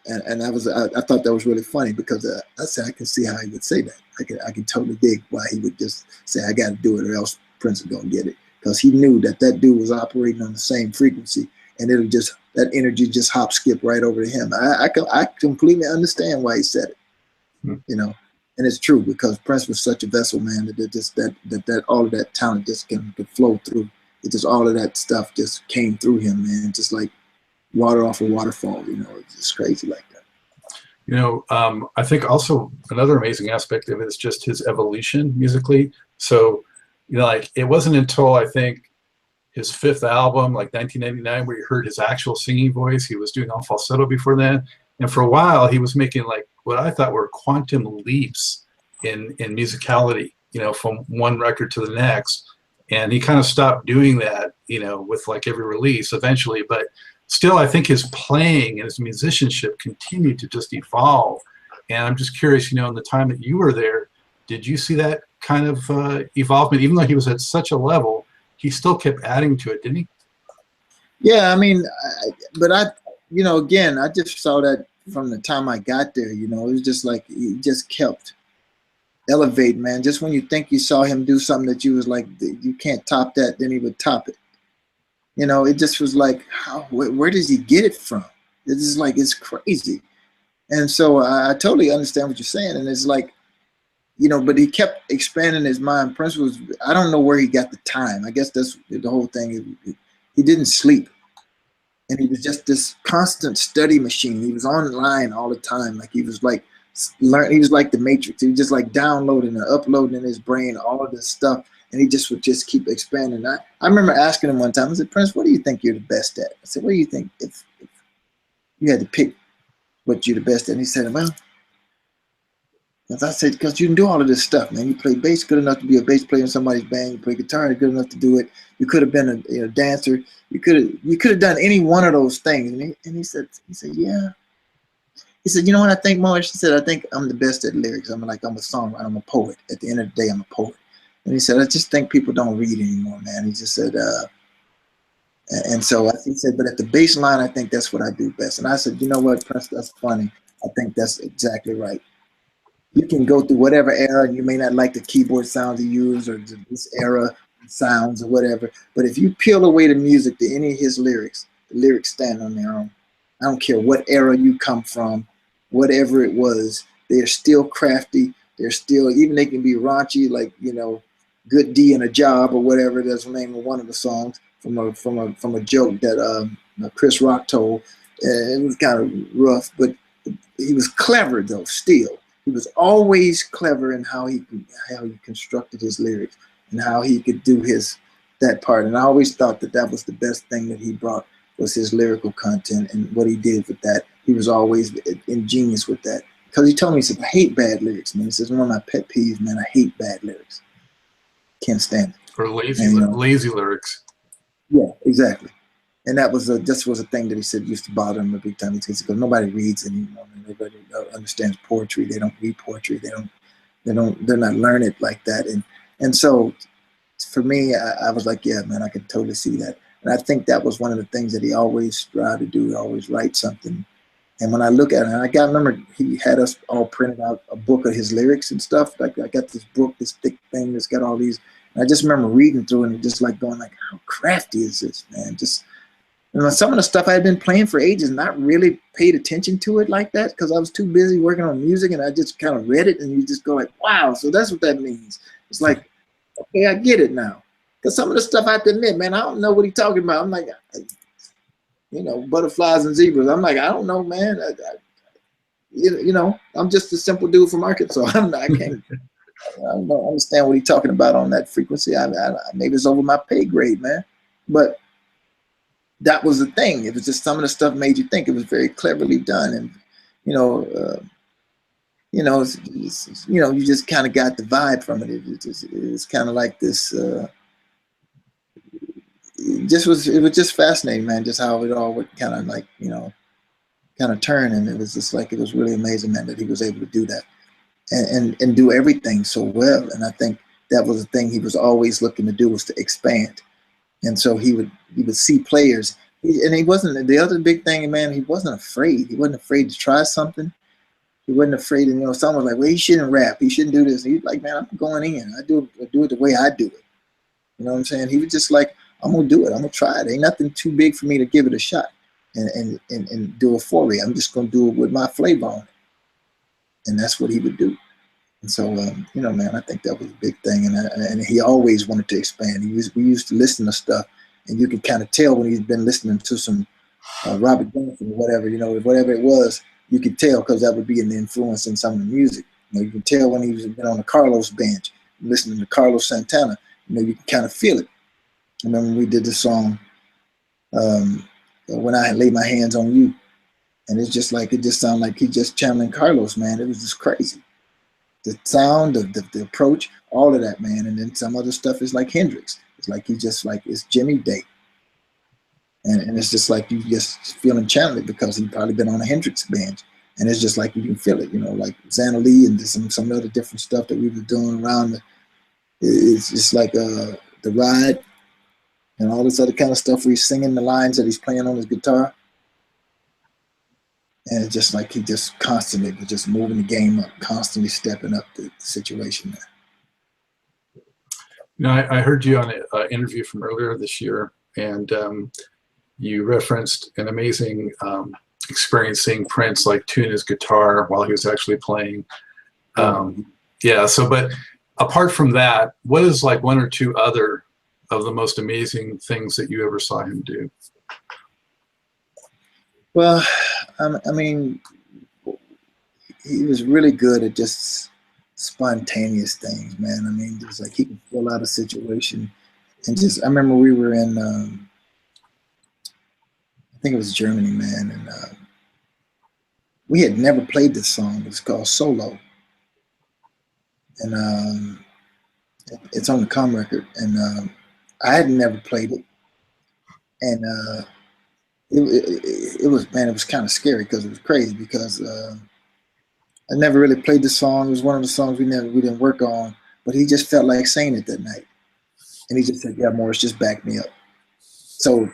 Speaker 2: and I thought that was really funny, because I said, I can see how he would say that. I can totally dig why he would just say, I got to do it or else Prince is going to get it. Because he knew that dude was operating on the same frequency, and it'll just, that energy just hop skip right over to him. I completely understand why he said it, you know, and it's true, because Prince was such a vessel, man, that all of that talent just could flow through. It just, all of that stuff just came through him, man, just like water off a waterfall, you know. It's just crazy like that.
Speaker 1: You know, I think also another amazing aspect of it is just his evolution musically. So, you know, like, it wasn't until I think his 5th album, like 1999, where you heard his actual singing voice. He was doing all falsetto before then, and for a while he was making like what I thought were quantum leaps in musicality, you know, from one record to the next. And he kind of stopped doing that, you know, with like every release eventually, but still I think his playing and his musicianship continued to just evolve. And I'm just curious, you know, in the time that you were there, did you see that kind of evolvement? Even though he was at such a level, he still kept adding to it, didn't he?
Speaker 2: Yeah, I mean, you know, again, I just saw that from the time I got there. You know, it was just like he just kept elevating, man. Just when you think you saw him do something that you was like, you can't top that, then he would top it. You know, it just was like, where does he get it from? It's just like, it's crazy. And so I totally understand what you're saying, and it's like, you know, but he kept expanding his mind. Prince was, I don't know where he got the time. I guess that's the whole thing. He didn't sleep. And he was just this constant study machine. He was online all the time. Like, he was like, he was like the Matrix. He was just like downloading and uploading in his brain all of this stuff. And he just would just keep expanding. I remember asking him one time, I said, Prince, what do you think you're the best at? I said, what do you think if you had to pick what you're the best at? And he said, well, as I said, because you can do all of this stuff, man. You play bass good enough to be a bass player in somebody's band. You play guitar good enough to do it. You could have been a dancer. You could have done any one of those things. And he said, yeah. He said, you know what I think, Morris? He said, I think I'm the best at lyrics. I'm a songwriter. I'm a poet. At the end of the day, I'm a poet. And he said, I just think people don't read anymore, man. He just said, and so he said, but at the baseline, I think that's what I do best. And I said, you know what, Prince, that's funny. I think that's exactly right. You can go through whatever era, and you may not like the keyboard sounds you use or this era sounds or whatever. But if you peel away the music to any of his lyrics, the lyrics stand on their own. I don't care what era you come from, whatever it was, they are still crafty, they're still, even they can be raunchy, like, you know, Good D in a Job or whatever. That's the name of one of the songs from a joke that Chris Rock told. It was kind of rough, but he was clever though. Still, he was always clever in how he constructed his lyrics and how he could do that part. And I always thought that was the best thing that he brought, was his lyrical content and what he did with that. He was always ingenious with that. Because he told me, he said, I hate bad lyrics, man. He says, one of my pet peeves, man, I hate bad lyrics. Can't stand it.
Speaker 1: Or lazy lyrics.
Speaker 2: Yeah, exactly. And that was a thing that he said used to bother him a big time. He says, because nobody reads anymore. Nobody understands poetry. They don't read poetry. They're not learned like that. And so for me, I was like, yeah, man, I could totally see that. And I think that was one of the things that he always tried to do, always write something. And when I look at it, and I remember he had us all printed out a book of his lyrics and stuff. Like I got this book, this thick thing that's got all these. And I just remember reading through it and just like going like, how crafty is this, man? Just, you know, some of the stuff I had been playing for ages, not really paid attention to it like that because I was too busy working on music, and I just kind of read it and you just go like, wow, so that's what that means. It's like, okay, I get it now. Because some of the stuff I have to admit, man, I don't know what he's talking about. I'm like, you know, butterflies and zebras. I'm like, I don't know, man. You know, I'm just a simple dude from Arkansas. I don't understand what he's talking about on that frequency. Maybe it's over my pay grade, man. But that was the thing. It was just some of the stuff made you think. It was very cleverly done, and you know, you just kind of got the vibe from it. It's kind of like this. It was just fascinating, man. Just how it all would kind of like, you know, kind of turn, and it was just like, it was really amazing, man, that he was able to do that and do everything so well. And I think that was the thing he was always looking to do, was to expand. And so he would see players, and he wasn't, the other big thing, man, he wasn't afraid. He wasn't afraid to try something. He wasn't afraid. And, you know, someone was like, well, he shouldn't rap. He shouldn't do this. And he's like, man, I'm going in. I do it the way I do it. You know what I'm saying? He was just like, I'm going to do it. I'm going to try it. Ain't nothing too big for me to give it a shot and do a foray. I'm just going to do it with my flavor on it. And that's what he would do. And so, you know, man, I think that was a big thing. And he always wanted to expand. We used to listen to stuff, and you could kind of tell when he's been listening to some Robert Johnson or whatever, you know, whatever it was, you could tell, because that would be an influence in some of the music. You know, you can tell when he's been on the Carlos bench, listening to Carlos Santana, you know, you can kind of feel it. I remember when we did the song, When I Lay My Hands on You, and it's just like, it just sounded like he just channeling Carlos, man. It was just crazy. The sound, the approach, all of that, man. And then some other stuff is like Hendrix. It's like he just like, it's Jimmy Day. And it's just like you just feeling channeled because he probably been on a Hendrix bench. And it's just like you can feel it, you know, like Xana Lee and some other different stuff that we were doing around. It's just like The Ride and all this other kind of stuff where he's singing the lines that he's playing on his guitar. And it's just like he just constantly was just moving the game up, constantly stepping up the situation there.
Speaker 1: You know, I heard you on an interview from earlier this year, and you referenced an amazing experience seeing Prince like tune his guitar while he was actually playing. Yeah, so, but apart from that, what is like one or two other of the most amazing things that you ever saw him do?
Speaker 2: Well, I mean, he was really good at just spontaneous things, man. I mean, just like he could fill out a situation. And just, I remember we were in, I think it was Germany, man. And we had never played this song. It's called Solo. And it's on the Com record. And I had never played it. And it was, man, it was kind of scary because it was crazy because I never really played the song. It was one of the songs we didn't work on, but he just felt like saying it that night. And he just said, yeah, Morris, just back me up. So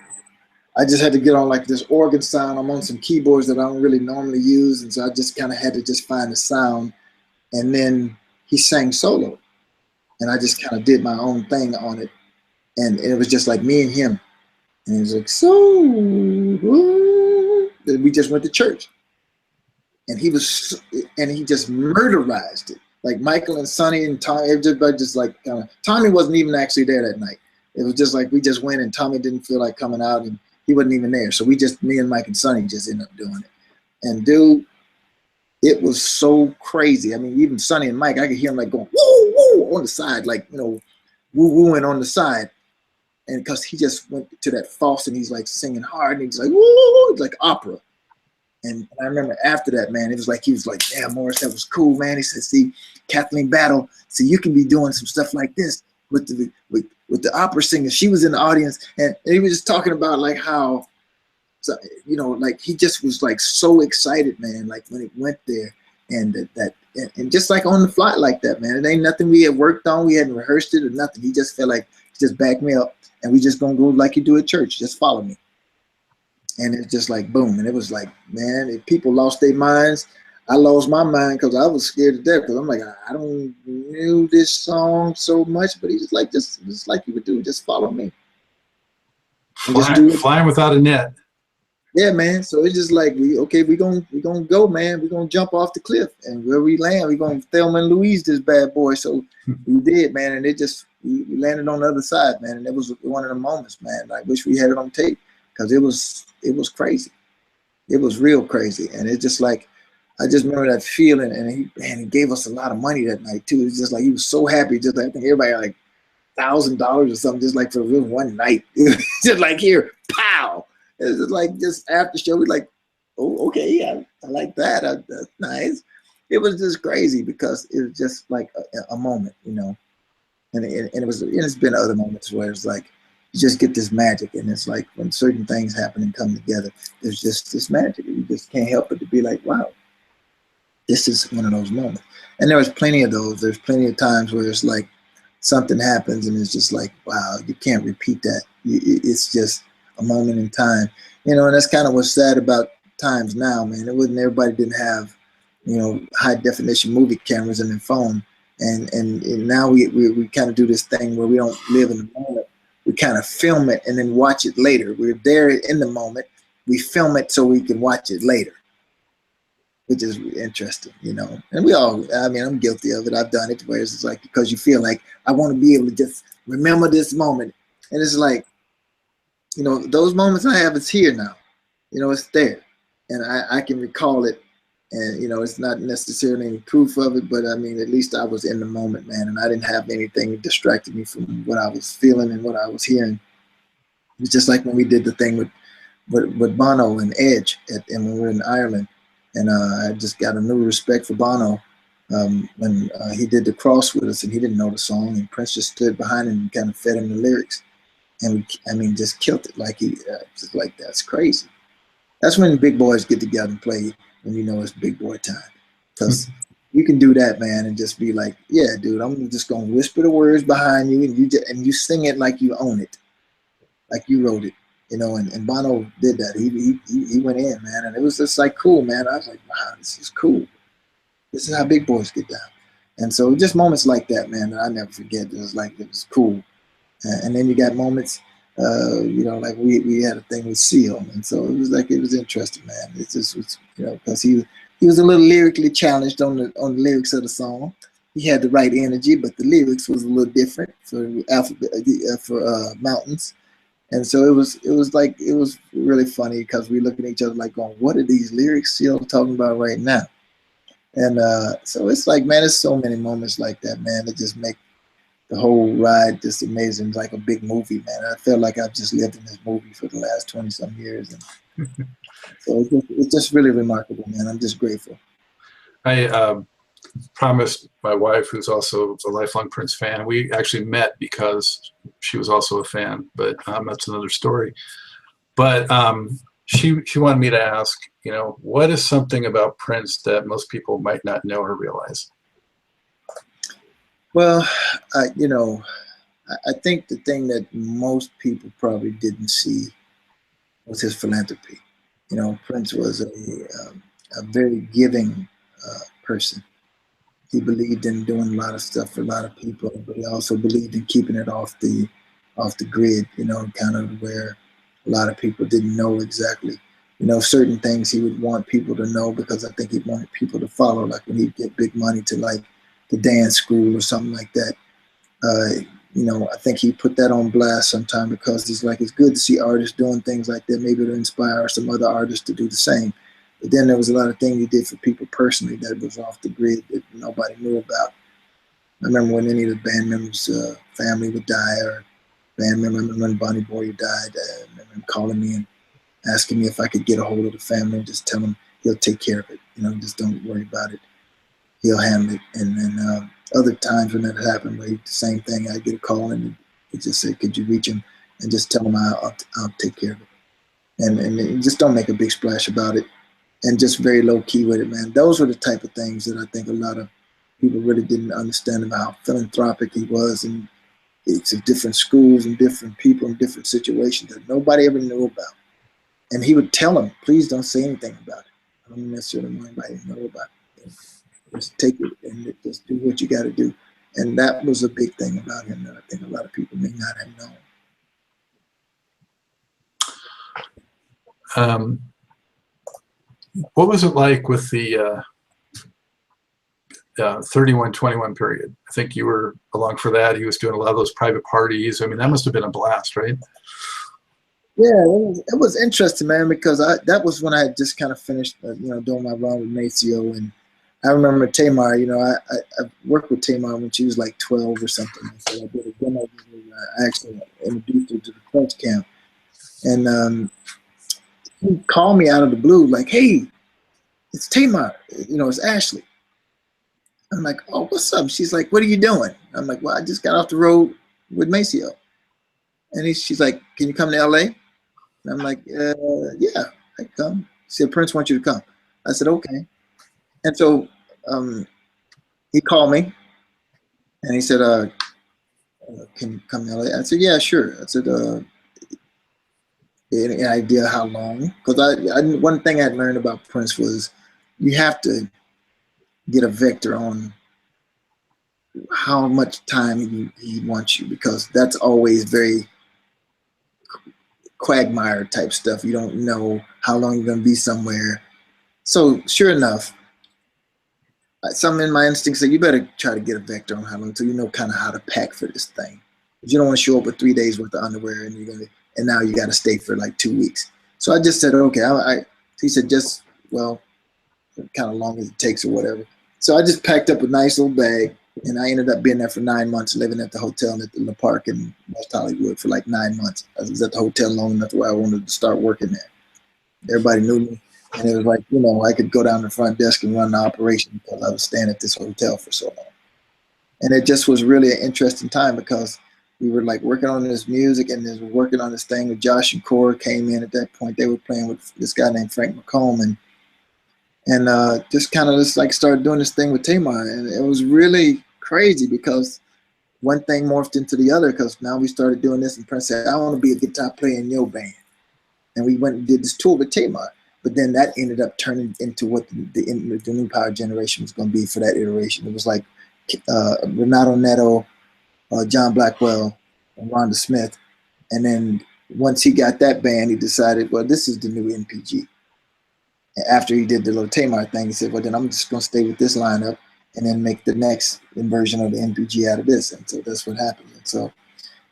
Speaker 2: I just had to get on like this organ sound. I'm on some keyboards that I don't really normally use. And so I just kind of had to just find the sound. And then he sang solo. And I just kind of did my own thing on it. And it was just like me and him. And he was like, so we just went to church. And he just murderized it. like Michael and Sonny and Tommy, everybody just like kind of. Tommy wasn't even actually there that night. It was just like we just went, and Tommy didn't feel like coming out, and he wasn't even there. So me and Mike and Sonny just ended up doing it. And dude, it was so crazy. I mean, even Sonny and Mike, I could hear them like going woo woo on the side, like woo wooing on the side. And because he just went to that false, and he's like singing hard, and he's like woo, it's like opera. And I remember after that, man, it was like he was like, "Damn, Morris, that was cool, man." He said, "See, Kathleen Battle, see, you can be doing some stuff like this with the opera singer." She was in the audience, and he was just talking about like how, like he just was like so excited, man. Like when it went there, and and just like on the fly like that, man. It ain't nothing we had worked on. We hadn't rehearsed it or nothing. He just felt like just back me up, and we just gonna go like you do at church. Just follow me. And it's just like boom, and it was like, man, if people lost their minds, I lost my mind because I was scared to death. Because I'm like, I don't knew this song so much, but he's like, just like you would do, just follow me.
Speaker 1: Flying without a net.
Speaker 2: Yeah, man. So it's just like we gonna go, man. We're gonna jump off the cliff, and where we land, we're gonna Thelma and Louise this bad boy. So we did, man, and it just we landed on the other side, man. And it was one of the moments, man. I wish we had it on tape because it was crazy. It was real crazy, and it's just like I just remember that feeling. And he gave us a lot of money that night too. It's just like he was so happy. Just like, I think everybody like $1,000 or something, just like for real one night. Just like here, pow. It's just like just after show, we like, oh, okay, yeah, I like that. That's nice. It was just crazy because it was just like a moment, And it's been other moments where it's like you just get this magic, and it's like when certain things happen and come together, there's just this magic. You just can't help but to be like, wow, this is one of those moments. And there was plenty of those. There's plenty of times where it's like something happens, and it's just like, wow, you can't repeat that. It's just a moment in time, and that's kind of what's sad about times now, man. It wasn't everybody didn't have, high definition movie cameras and their phone, and now we kind of do this thing where we don't live in the moment. We kind of film it and then watch it later. We're there in the moment. We film it so we can watch it later, which is interesting, And we all, I mean, I'm guilty of it. I've done it where it's like, because you feel like I want to be able to just remember this moment, and it's like, those moments I have, it's here now. It's there. And I can recall it. And, it's not necessarily any proof of it, but I mean, at least I was in the moment, man. And I didn't have anything that distracted me from what I was feeling and what I was hearing. It's just like when we did the thing with Bono and Edge and when we were in Ireland. And I just got a new respect for Bono when he did the cross with us, and he didn't know the song. And Prince just stood behind him and kind of fed him the lyrics. And just killed it. Like just like, that's crazy. That's when the big boys get together and play, and it's big boy time. Because you can do that, man, and just be like, yeah, dude, I'm just gonna whisper the words behind you, and you sing it like you own it, like you wrote it, And Bono did that. He went in, man, and it was just like cool, man. I was like, wow, this is cool. This is how big boys get down. And so just moments like that, man, that I never forget. It was cool. And then you got moments, like we had a thing with Seal, and so it was interesting, man. It just was, because he was a little lyrically challenged on the lyrics of the song. He had the right energy, but the lyrics was a little different for Mountains, and so it was really funny because we look at each other like, going, what are these lyrics Seal talking about right now? And so it's like, man, there's so many moments like that, man, that just make the whole ride just amazing, like a big movie, man. I felt like I've just lived in this movie for the last 20-some years, and so it's just really remarkable, man. I'm just grateful.
Speaker 1: I promised my wife, who's also a lifelong Prince fan, we actually met because she was also a fan, but that's another story. But she wanted me to ask, what is something about Prince that most people might not know or realize?
Speaker 2: Well, I think the thing that most people probably didn't see was his philanthropy. Prince was a very giving person. He believed in doing a lot of stuff for a lot of people, but he also believed in keeping it off the grid, kind of where a lot of people didn't know exactly. Certain things he would want people to know because I think he wanted people to follow, like when he'd get big money to the dance school or something like that. You know, I think he put that on blast sometime because he's like, it's good to see artists doing things like that, maybe to inspire some other artists to do the same. But then there was a lot of things he did for people personally that was off the grid that nobody knew about. I remember when any of the band members' family would die, or band member, I remember when Bonnie Boyer died, I remember him calling me and asking me if I could get a hold of the family and just tell him he'll take care of it. You know, just don't worry about it. He'll handle it. And then other times when that happened, the same thing, I get a call and he just said, could you reach him and just tell him I'll take care of it. And just don't make a big splash about it, and just very low key with it, man. Those were the type of things that I think a lot of people really didn't understand about how philanthropic he was, and it's different schools and different people and different situations that nobody ever knew about. And he would tell them, please don't say anything about it. I don't necessarily want anybody to know about it. Just take it and just do what you got to do. And that was a big thing about him that I think a lot of people may not have known.
Speaker 1: What was it like with the 31-21 period? I think you were along for that. He was doing a lot of those private parties. I mean, that must have been a blast, right?
Speaker 2: Yeah, it was interesting, man, because that was when I had just kind of finished, doing my run with Maceo. And I remember Tamar, I worked with Tamar when she was like 12 or something. So I did a demo. I actually introduced her to the French camp. And he called me out of the blue, like, hey, it's Tamar, it's Ashley. I'm like, oh, what's up? She's like, what are you doing? I'm like, well, I just got off the road with Maceo. And she's like, can you come to LA? And I'm like, yeah, I come. She said, Prince wants you to come. I said, okay. And so he called me and he said, can you come to LA? I said, yeah, sure. I said, any idea how long? Because one thing I'd learned about Prince was you have to get a vector on how much time he wants you, because that's always very quagmire type stuff. You don't know how long you're going to be somewhere. So sure enough, something in my instinct said, you better try to get a vector on how long, so you know kind of how to pack for this thing. But you don't want to show up with 3 days worth of underwear and now you got to stay for like 2 weeks. So I just said, okay. He said, just, well, kind of long as it takes or whatever. So I just packed up a nice little bag, and I ended up being there for 9 months, living at the hotel in the park in West Hollywood for like 9 months. I was at the hotel long enough where I wanted to start working there. Everybody knew me, and it was like, I could go down the front desk and run the operation because I was staying at this hotel for so long. And it just was really an interesting time because we were like working on this music and then working on this thing with Josh and Cora came in at that point. They were playing with this guy named Frank McComb, and just kind of just like started doing this thing with Tamar. And it was really crazy because one thing morphed into the other, because now we started doing this, and Prince said, I want to be a guitar player in your band. And we went and did this tour with Tamar. But then that ended up turning into what the new power generation was going to be for that iteration. It was like Renato Neto, John Blackwell, and Rhonda Smith. And then once he got that band, he decided, well, this is the new NPG. After he did the little Tamar thing, he said, well, then I'm just going to stay with this lineup and then make the next version of the NPG out of this. And so that's what happened. And so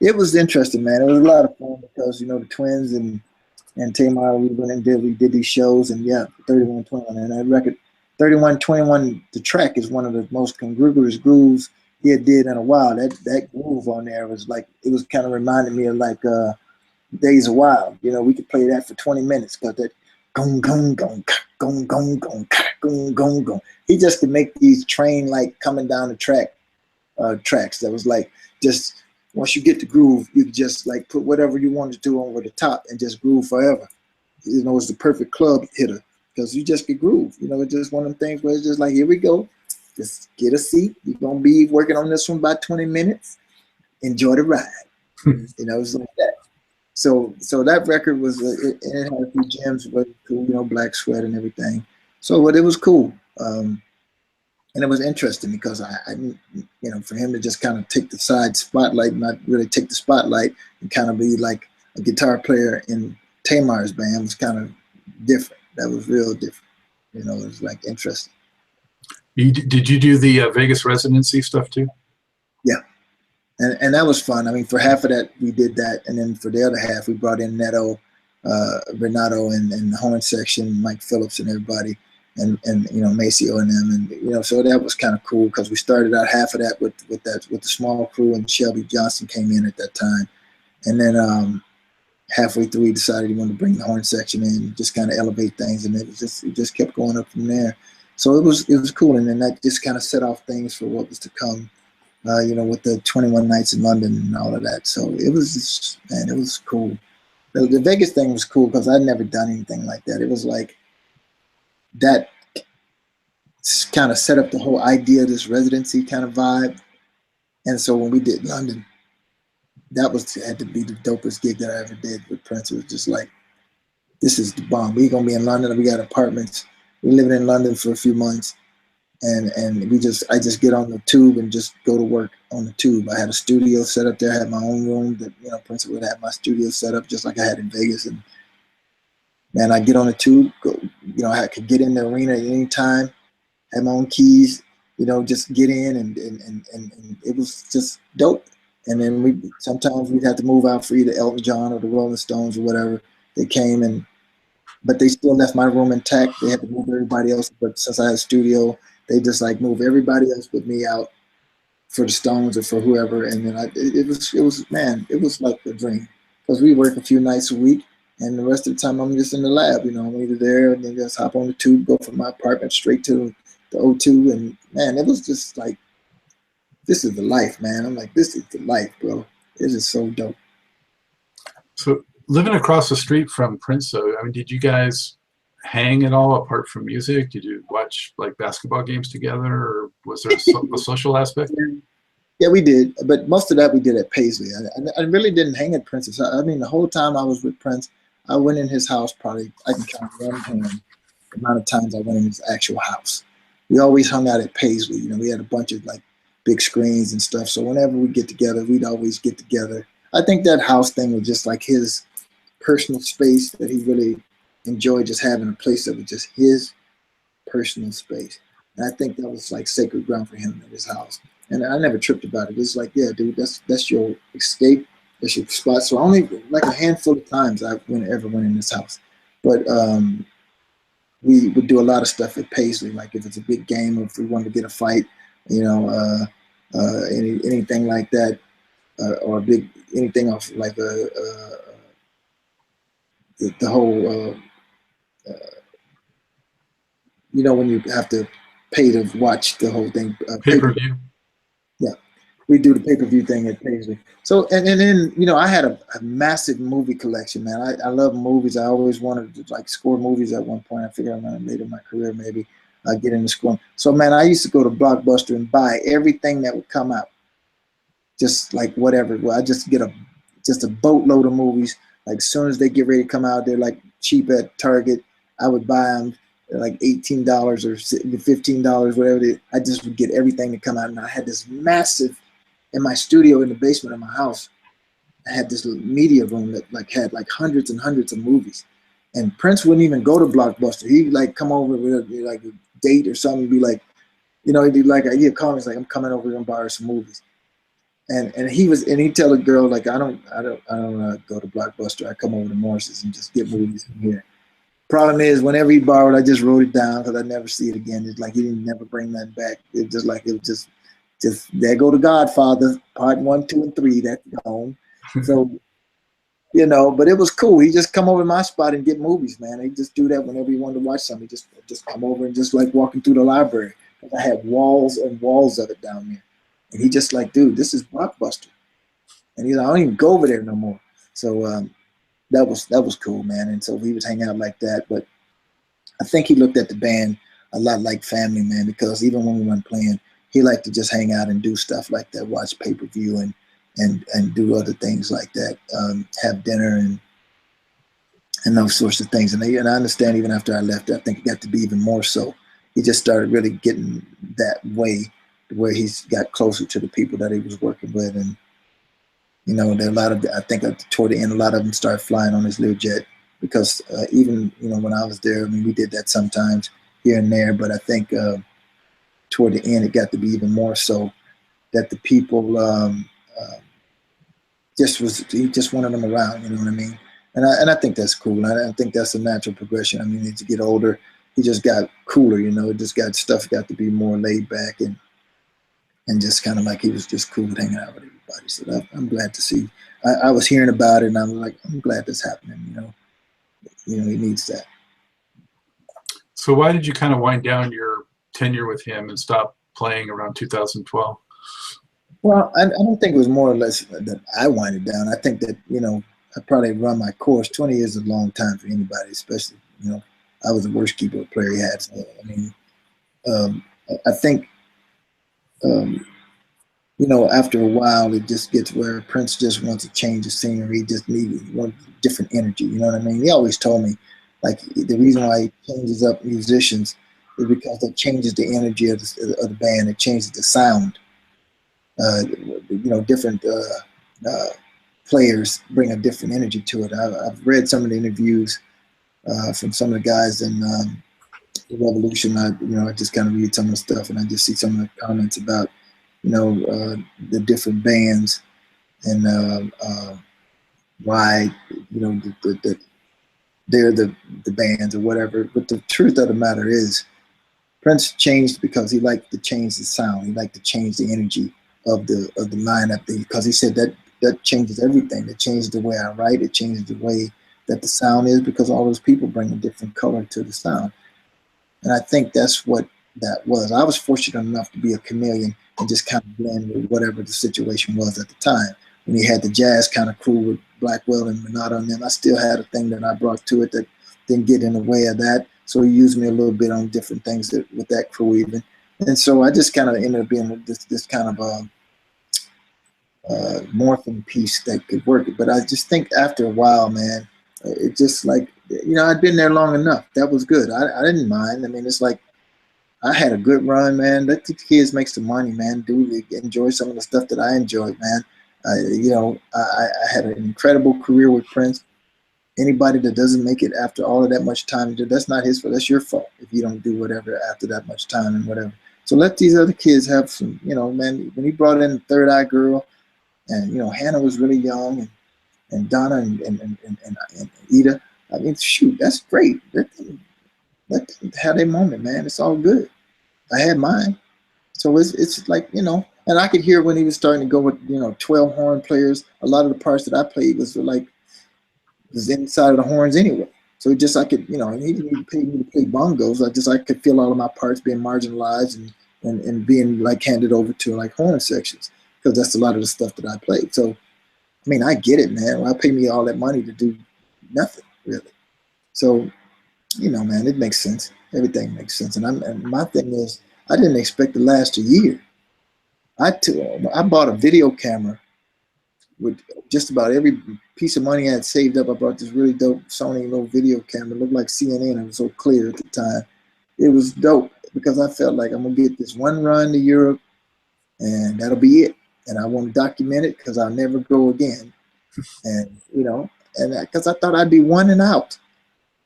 Speaker 2: it was interesting, man. It was a lot of fun because, the twins and Tamar, we did these shows, and yeah, 31-21. And that record, 31-21, the track is one of the most congruous grooves he had did in a while. That groove on there was like, it was kind of reminding me of like Days of Wild. We could play that for 20 minutes because that gong gong gong gong gong gong gong gong gong. He just could make these train like coming down the tracks that was like, just once you get the groove, you could just like put whatever you wanted to do over the top and just groove forever. It's the perfect club hitter because you just could groove. It's just one of them things where it's just like, here we go, just get a seat. You're gonna be working on this one about 20 minutes. Enjoy the ride. It's like that. So that record was, it had a few gems, but cool, Black Sweat and everything. So, but it was cool. And it was interesting because I for him to just kind of take the side spotlight, not really take the spotlight, and kind of be like a guitar player in Tamar's band was kind of different. That was real different. It was like interesting.
Speaker 1: Did you do the Vegas residency stuff too?
Speaker 2: Yeah. And that was fun. I mean, for half of that, we did that. And then for the other half, we brought in Neto, Renato, and the horn section, Mike Phillips and everybody, and Maceo and them. And, so that was kind of cool because we started out half of that with the small crew, and Shelby Johnson came in at that time. And then halfway through, we decided he wanted to bring the horn section in, just kind of elevate things. And it just kept going up from there. So it was cool. And then that just kind of set off things for what was to come. With the 21 nights in London and all of that. So it was just, man, it was cool. The Vegas thing was cool because I'd never done anything like that. It was like that kind of set up the whole idea of this residency kind of vibe. And so when we did London, that had to be the dopest gig that I ever did with Prince. It was just like, this is the bomb. We're going to be in London. We got apartments. We're living in London for a few months. And I just get on the tube and just go to work on the tube. I had a studio set up there. I had my own room that, Prince would have my studio set up just like I had in Vegas. And man, I get on the tube, go, I could get in the arena at any time, had my own keys, just get in and it was just dope. And then sometimes we'd have to move out for either Elton John or the Rolling Stones or whatever. They came but they still left my room intact. They had to move everybody else. But since I had a studio, they just like move everybody else with me out for the Stones or for whoever. And then it was like a dream because we work a few nights a week and the rest of the time I'm just in the lab, I'm either there and then just hop on the tube, go from my apartment straight to the O2. And man, it was just like, this is the life, man. I'm like, this is the life, bro. It is so dope.
Speaker 1: So living across the street from Prince, though, I mean, did you guys hang at all apart from music? Did you watch like basketball games together, or was there a social aspect?
Speaker 2: Yeah, we did, but most of that we did at Paisley. I really didn't hang at Prince's. I mean, the whole time I was with Prince, I went in his house probably, I can count one hand the amount of times I went in his actual house. We always hung out at Paisley. We had a bunch of like big screens and stuff. So whenever we get together, we'd always get together. I think that house thing was just like his personal space that he really enjoyed, just having a place that was just his personal space. And I think that was like sacred ground for him at his house. And I never tripped about it. It's like, yeah, dude, that's your escape. That's your spot. So only like a handful of times I ever went in this house. But we would do a lot of stuff at Paisley. Like if it's a big game or if we wanted to get a fight, anything like that, or anything off like the whole, when you have to pay to watch the whole thing.
Speaker 1: Pay-per-view.
Speaker 2: Yeah, we do the pay-per-view thing at Paisley. So, and then, I had a massive movie collection, man. I love movies. I always wanted to like score movies at one point. I figured I'm going to later in my career maybe get into scoring. So, man, I used to go to Blockbuster and buy everything that would come out. Just like whatever. Well, I just get a boatload of movies. Like as soon as they get ready to come out, they're like cheap at Target. I would buy them like $18 or $15, whatever it is. I just would get everything to come out. And I had this massive, in my studio in the basement of my house, I had this media room that like had like hundreds and hundreds of movies. And Prince wouldn't even go to Blockbuster. He'd like come over with like a date or something, be like, he'd be like, he'd call me, he's like, I'm coming over and borrow some movies. And he'd tell a girl like, I don't go to Blockbuster. I come over to Morris's and just get movies from here. Problem is, whenever he borrowed, I just wrote it down because I never see it again. It's like he didn't never bring that back. It was just there go the Godfather, part 1, 2, and 3. That's gone. So, but it was cool. He just come over to my spot and get movies, man. He just do that whenever he wanted to watch something. He just come over and just like walking through the library. I had walls and walls of it down there. And he just like, dude, this is Blockbuster. And he's like, I don't even go over there no more. So that was cool, man. And so we would hang out like that. But I think he looked at the band a lot like family, man, because even when we weren't playing, he liked to just hang out and do stuff like that, watch pay-per-view and do other things like that, have dinner and those sorts of things. And I understand even after I left, I think it got to be even more so. He just started really getting that way where he's got closer to the people that he was working with. And, there are a lot of, I think toward the end, a lot of them started flying on his Learjet because even, when I was there, I mean, we did that sometimes here and there, but I think toward the end, it got to be even more so that the people he just wanted them around. You know what I mean? And I think that's cool. I think that's a natural progression. I mean, as you get older, he just got cooler. You know, it just got stuff got to be more laid back and just kind of like he was just cool with hanging out with everybody. So I'm glad to see. I was hearing about it, and I'm like, I'm glad that's happening. You know, he needs that.
Speaker 1: So why did you kind of wind down your tenure with him and stop playing around 2012?
Speaker 2: Well, I don't think it was more or less that I wound it down. I think that, you know, I probably run my course. 20 years is a long time for anybody, especially, you know, I was the worst keyboard player he had. So, I mean, I think, you know, after a while, it just gets where Prince just wants to change the scenery. He just needs different energy. You know what I mean? He always told me, like, the reason why he changes up musicians is because it changes the energy of the band. It changes the sound. You know, different players bring a different energy to it. I've read some of the interviews from some of the guys in the Revolution. I just kind of read some of the stuff, and I just see some of the comments about, you know, the different bands and why, you know, they're the bands or whatever. But the truth of the matter is, Prince changed because he liked to change the sound. He liked to change the energy of the lineup, because he said that changes everything. It changes the way I write. It changes the way that the sound is, because all those people bring a different color to the sound. And I think that's what that was. I was fortunate enough to be a chameleon and just kind of blend with whatever the situation was at the time. When he had the jazz kind of crew with Blackwell and Renato and them, I still had a thing that I brought to it that didn't get in the way of that. So he used me a little bit on different things with that crew even. And so I just kind of ended up being this kind of morphing piece that could work. But I just think after a while, man, it just like, you know, I'd been there long enough. That was good. I didn't mind. I mean, it's like, I had a good run, man. Let the kids make some money, man. Enjoy some of the stuff that I enjoyed, man. You know, I had an incredible career with Prince. Anybody that doesn't make it after all of that much time, that's not his fault. That's your fault if you don't do whatever after that much time and whatever. So let these other kids have some, you know, man. When he brought in the Third Eye Girl, and, you know, Hannah was really young, and Donna and Ida. I mean, shoot, that's great. Let them have their moment, man. It's all good. I had mine. So it's like, you know, and I could hear when he was starting to go with, you know, 12 horn players. A lot of the parts that I played was inside of the horns anyway. So it just, I could, you know, and he didn't even pay me to play bongos. I could feel all of my parts being marginalized and being like handed over to like horn sections, because that's a lot of the stuff that I played. So, I mean, I get it, man. Why pay me all that money to do nothing, really? So, you know, man, it makes sense. Everything makes sense. And my thing is, I didn't expect to last a year. I bought a video camera with just about every piece of money I had saved up. I bought this really dope Sony little video camera. It looked like CNN. It was so clear at the time. It was dope because I felt like I'm going to get this one run to Europe and that'll be it. And I want to document it because I'll never go again. And, you know, and because I thought I'd be one and out.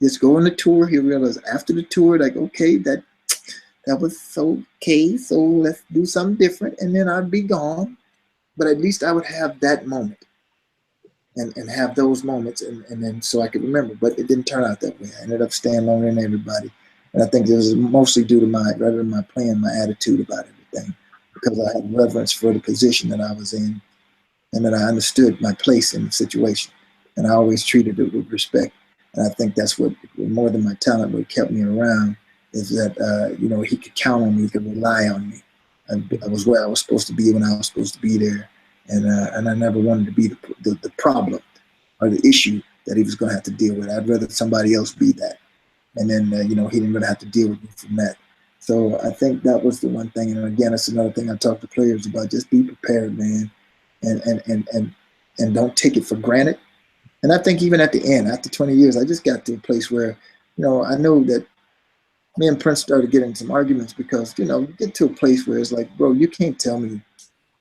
Speaker 2: Just go on the tour. He realized after the tour, like, okay, that was okay. So let's do something different. And then I'd be gone. But at least I would have that moment and have those moments. And then so I could remember. But it didn't turn out that way. I ended up staying longer than everybody. And I think it was mostly due to rather than my playing, my attitude about everything. Because I had reverence for the position that I was in. And that I understood my place in the situation. And I always treated it with respect. And I think that's what, more than my talent, what kept me around, is that, you know, he could count on me, he could rely on me. I was where I was supposed to be when I was supposed to be there. And I never wanted to be the problem or the issue that he was going to have to deal with. I'd rather somebody else be that. And then, you know, he didn't really have to deal with me from that. So I think that was the one thing. And again, that's another thing I talk to players about. Just be prepared, man. And don't take it for granted. And I think even at the end, after 20 years, I just got to a place where, you know, I know that me and Prince started getting some arguments because, you know, you get to a place where it's like, bro, you can't tell me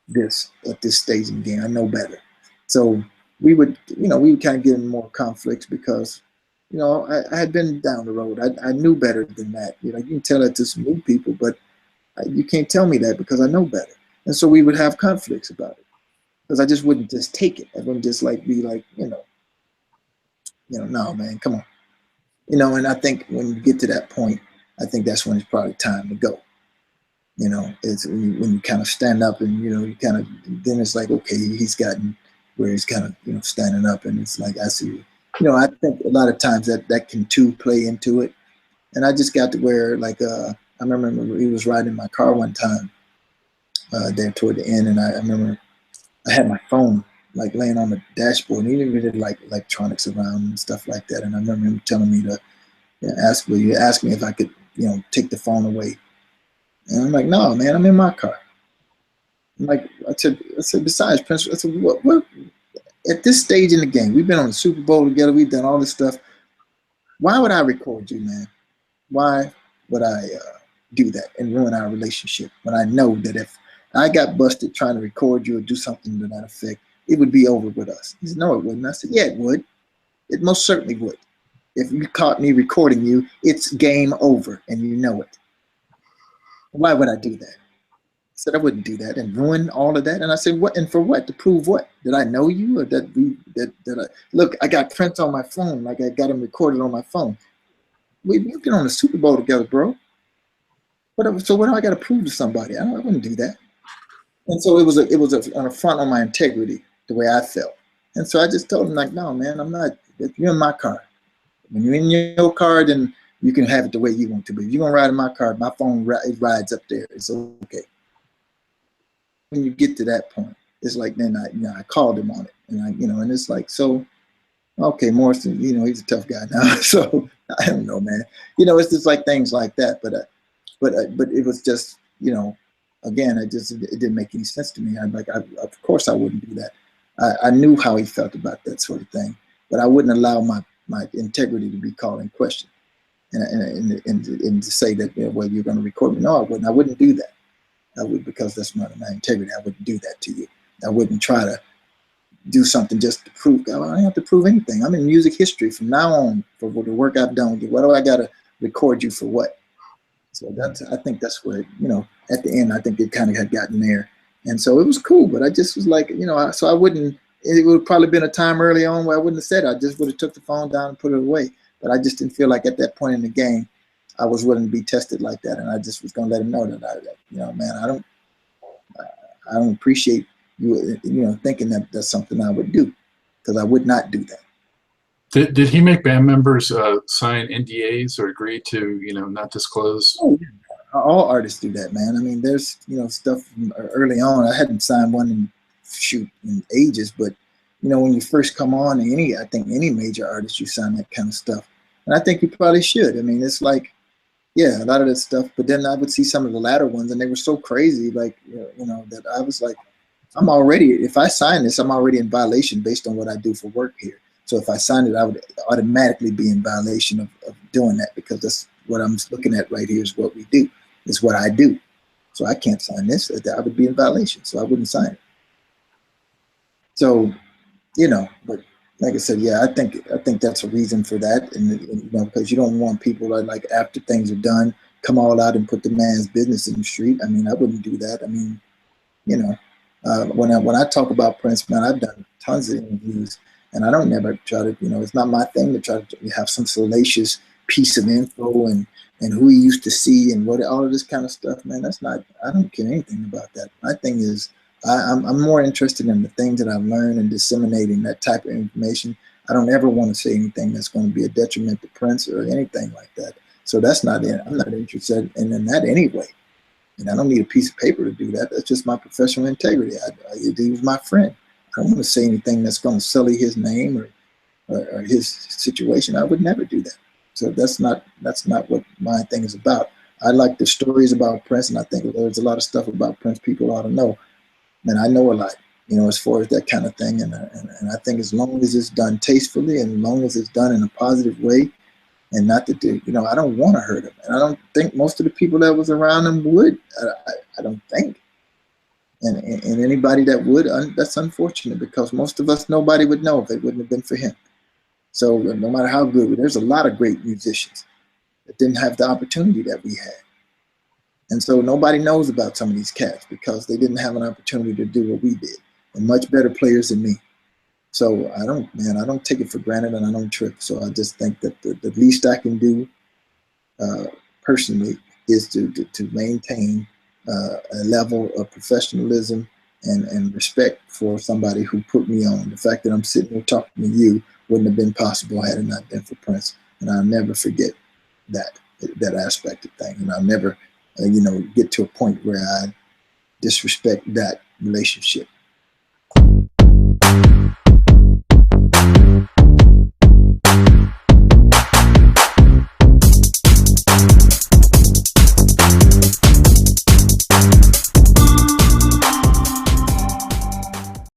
Speaker 2: this at this stage in the game. I know better. So we would kind of get in more conflicts because, you know, I had been down the road. I knew better than that. You know, you can tell that to some new people, but You can't tell me that because I know better. And so we would have conflicts about it because I just wouldn't just take it. I wouldn't just like be like, no, man, come on. And I think when you get to that point, I think that's when it's probably time to go. It's when you kind of stand up and, you kind of, then it's like, okay, he's gotten where he's kind of, standing up, and it's like, I see, I think a lot of times that can too play into it. And I just got to where, like, I remember he was riding in my car one time there toward the end, and I remember I had my phone like laying on the dashboard, and he didn't really like electronics around and stuff like that. And I remember him telling me to ask me if I could, take the phone away. And I'm like, no, man, I'm in my car. I'm like, I said, besides, Prince, I said, what? At this stage in the game, we've been on the Super Bowl together, we've done all this stuff. Why would I record you, man? Why would I do that and ruin our relationship when I know that if I got busted trying to record you or do something to that effect, it would be over with us? He said, no, it wouldn't. I said, yeah, it would. It most certainly would. If you caught me recording you, it's game over, and you know it. Why would I do that? I said I wouldn't do that and ruin all of that. And I said, what? And for what? To prove what? Did I know you, or that I look? I got Prince on my phone, like I got him recorded on my phone. We've been on the Super Bowl together, bro. So what do I got to prove to somebody? I wouldn't do that. And so it was an affront on my integrity, the way I felt. And so I just told him, like, no, man, I'm not. You're in my car. When you're in your car, then you can have it the way you want to. But if you're gonna ride in my car, my phone it rides up there. It's okay. When you get to that point, it's like then I called him on it, and and it's like, so okay, Morrison, he's a tough guy now. So I don't know, man. It's just like things like that. But it was just, again, it didn't make any sense to me. Of course I wouldn't do that. I knew how he felt about that sort of thing, but I wouldn't allow my integrity to be called in question, and to say that, well, you're going to record me. No, I wouldn't. I wouldn't do that. I would, because that's my integrity. I wouldn't do that to you. I wouldn't try to do something just to prove. I don't have to prove anything. I'm in music history from now on for the work I've done with you. Why do I got to record you for what? So I think that's where, at the end, I think it kind of had gotten there. And so it was cool, but I just was like, so I wouldn't, it would have probably been a time early on where I wouldn't have said it. I just would have took the phone down and put it away. But I just didn't feel like at that point in the game, I was willing to be tested like that. And I just was going to let him know that, man, I don't appreciate you, thinking that that's something I would do, because I would not do that.
Speaker 1: Did he make band members sign NDAs or agree to, not disclose?
Speaker 2: Oh, yeah. All artists do that, man. I mean, there's, stuff from early on. I hadn't signed one in ages, but, when you first come on, I think any major artist, you sign that kind of stuff. And I think you probably should. I mean, it's like, yeah, a lot of that stuff. But then I would see some of the latter ones, and they were so crazy, like, that I was like, if I sign this, I'm already in violation based on what I do for work here. So if I signed it, I would automatically be in violation of doing that, because that's what I'm looking at right here is what we do. It's what I do. So I can't sign this. I would be in violation. So I wouldn't sign it. So, but like I said, yeah, I think that's a reason for that. And because you don't want people that, like, after things are done, come all out and put the man's business in the street. I mean, I wouldn't do that. I mean, when I talk about Prince, man, I've done tons of interviews, and I don't never try to, it's not my thing to try to have some salacious piece of info and who he used to see and what all of this kind of stuff, man. That's not, I don't care anything about that. My thing is, I'm more interested in the things that I've learned and disseminating that type of information. I don't ever want to say anything that's going to be a detriment to Prince or anything like that. So that's not it. I'm not interested in that anyway. And I don't need a piece of paper to do that. That's just my professional integrity. He was my friend. I don't want to say anything that's going to sully his name or his situation. I would never do that. So that's not what my thing is about. I like the stories about Prince, and I think there's a lot of stuff about Prince people ought to know. And I know a lot, as far as that kind of thing. And I think as long as it's done tastefully, and as long as it's done in a positive way, and not that I don't want to hurt him. And I don't think most of the people that was around him would. I don't think. And anybody that would, that's unfortunate, because most of us, nobody would know if it wouldn't have been for him. So no matter how good, there's a lot of great musicians that didn't have the opportunity that we had. And so nobody knows about some of these cats because they didn't have an opportunity to do what we did, and much better players than me. So I don't take it for granted, and I don't trip. So I just think that the least I can do personally is to maintain a level of professionalism and respect for somebody who put me on. The fact that I'm sitting here talking to you wouldn't have been possible had it not been for Prince. And I'll never forget that aspect of things. And I'll never, get to a point where I disrespect that relationship.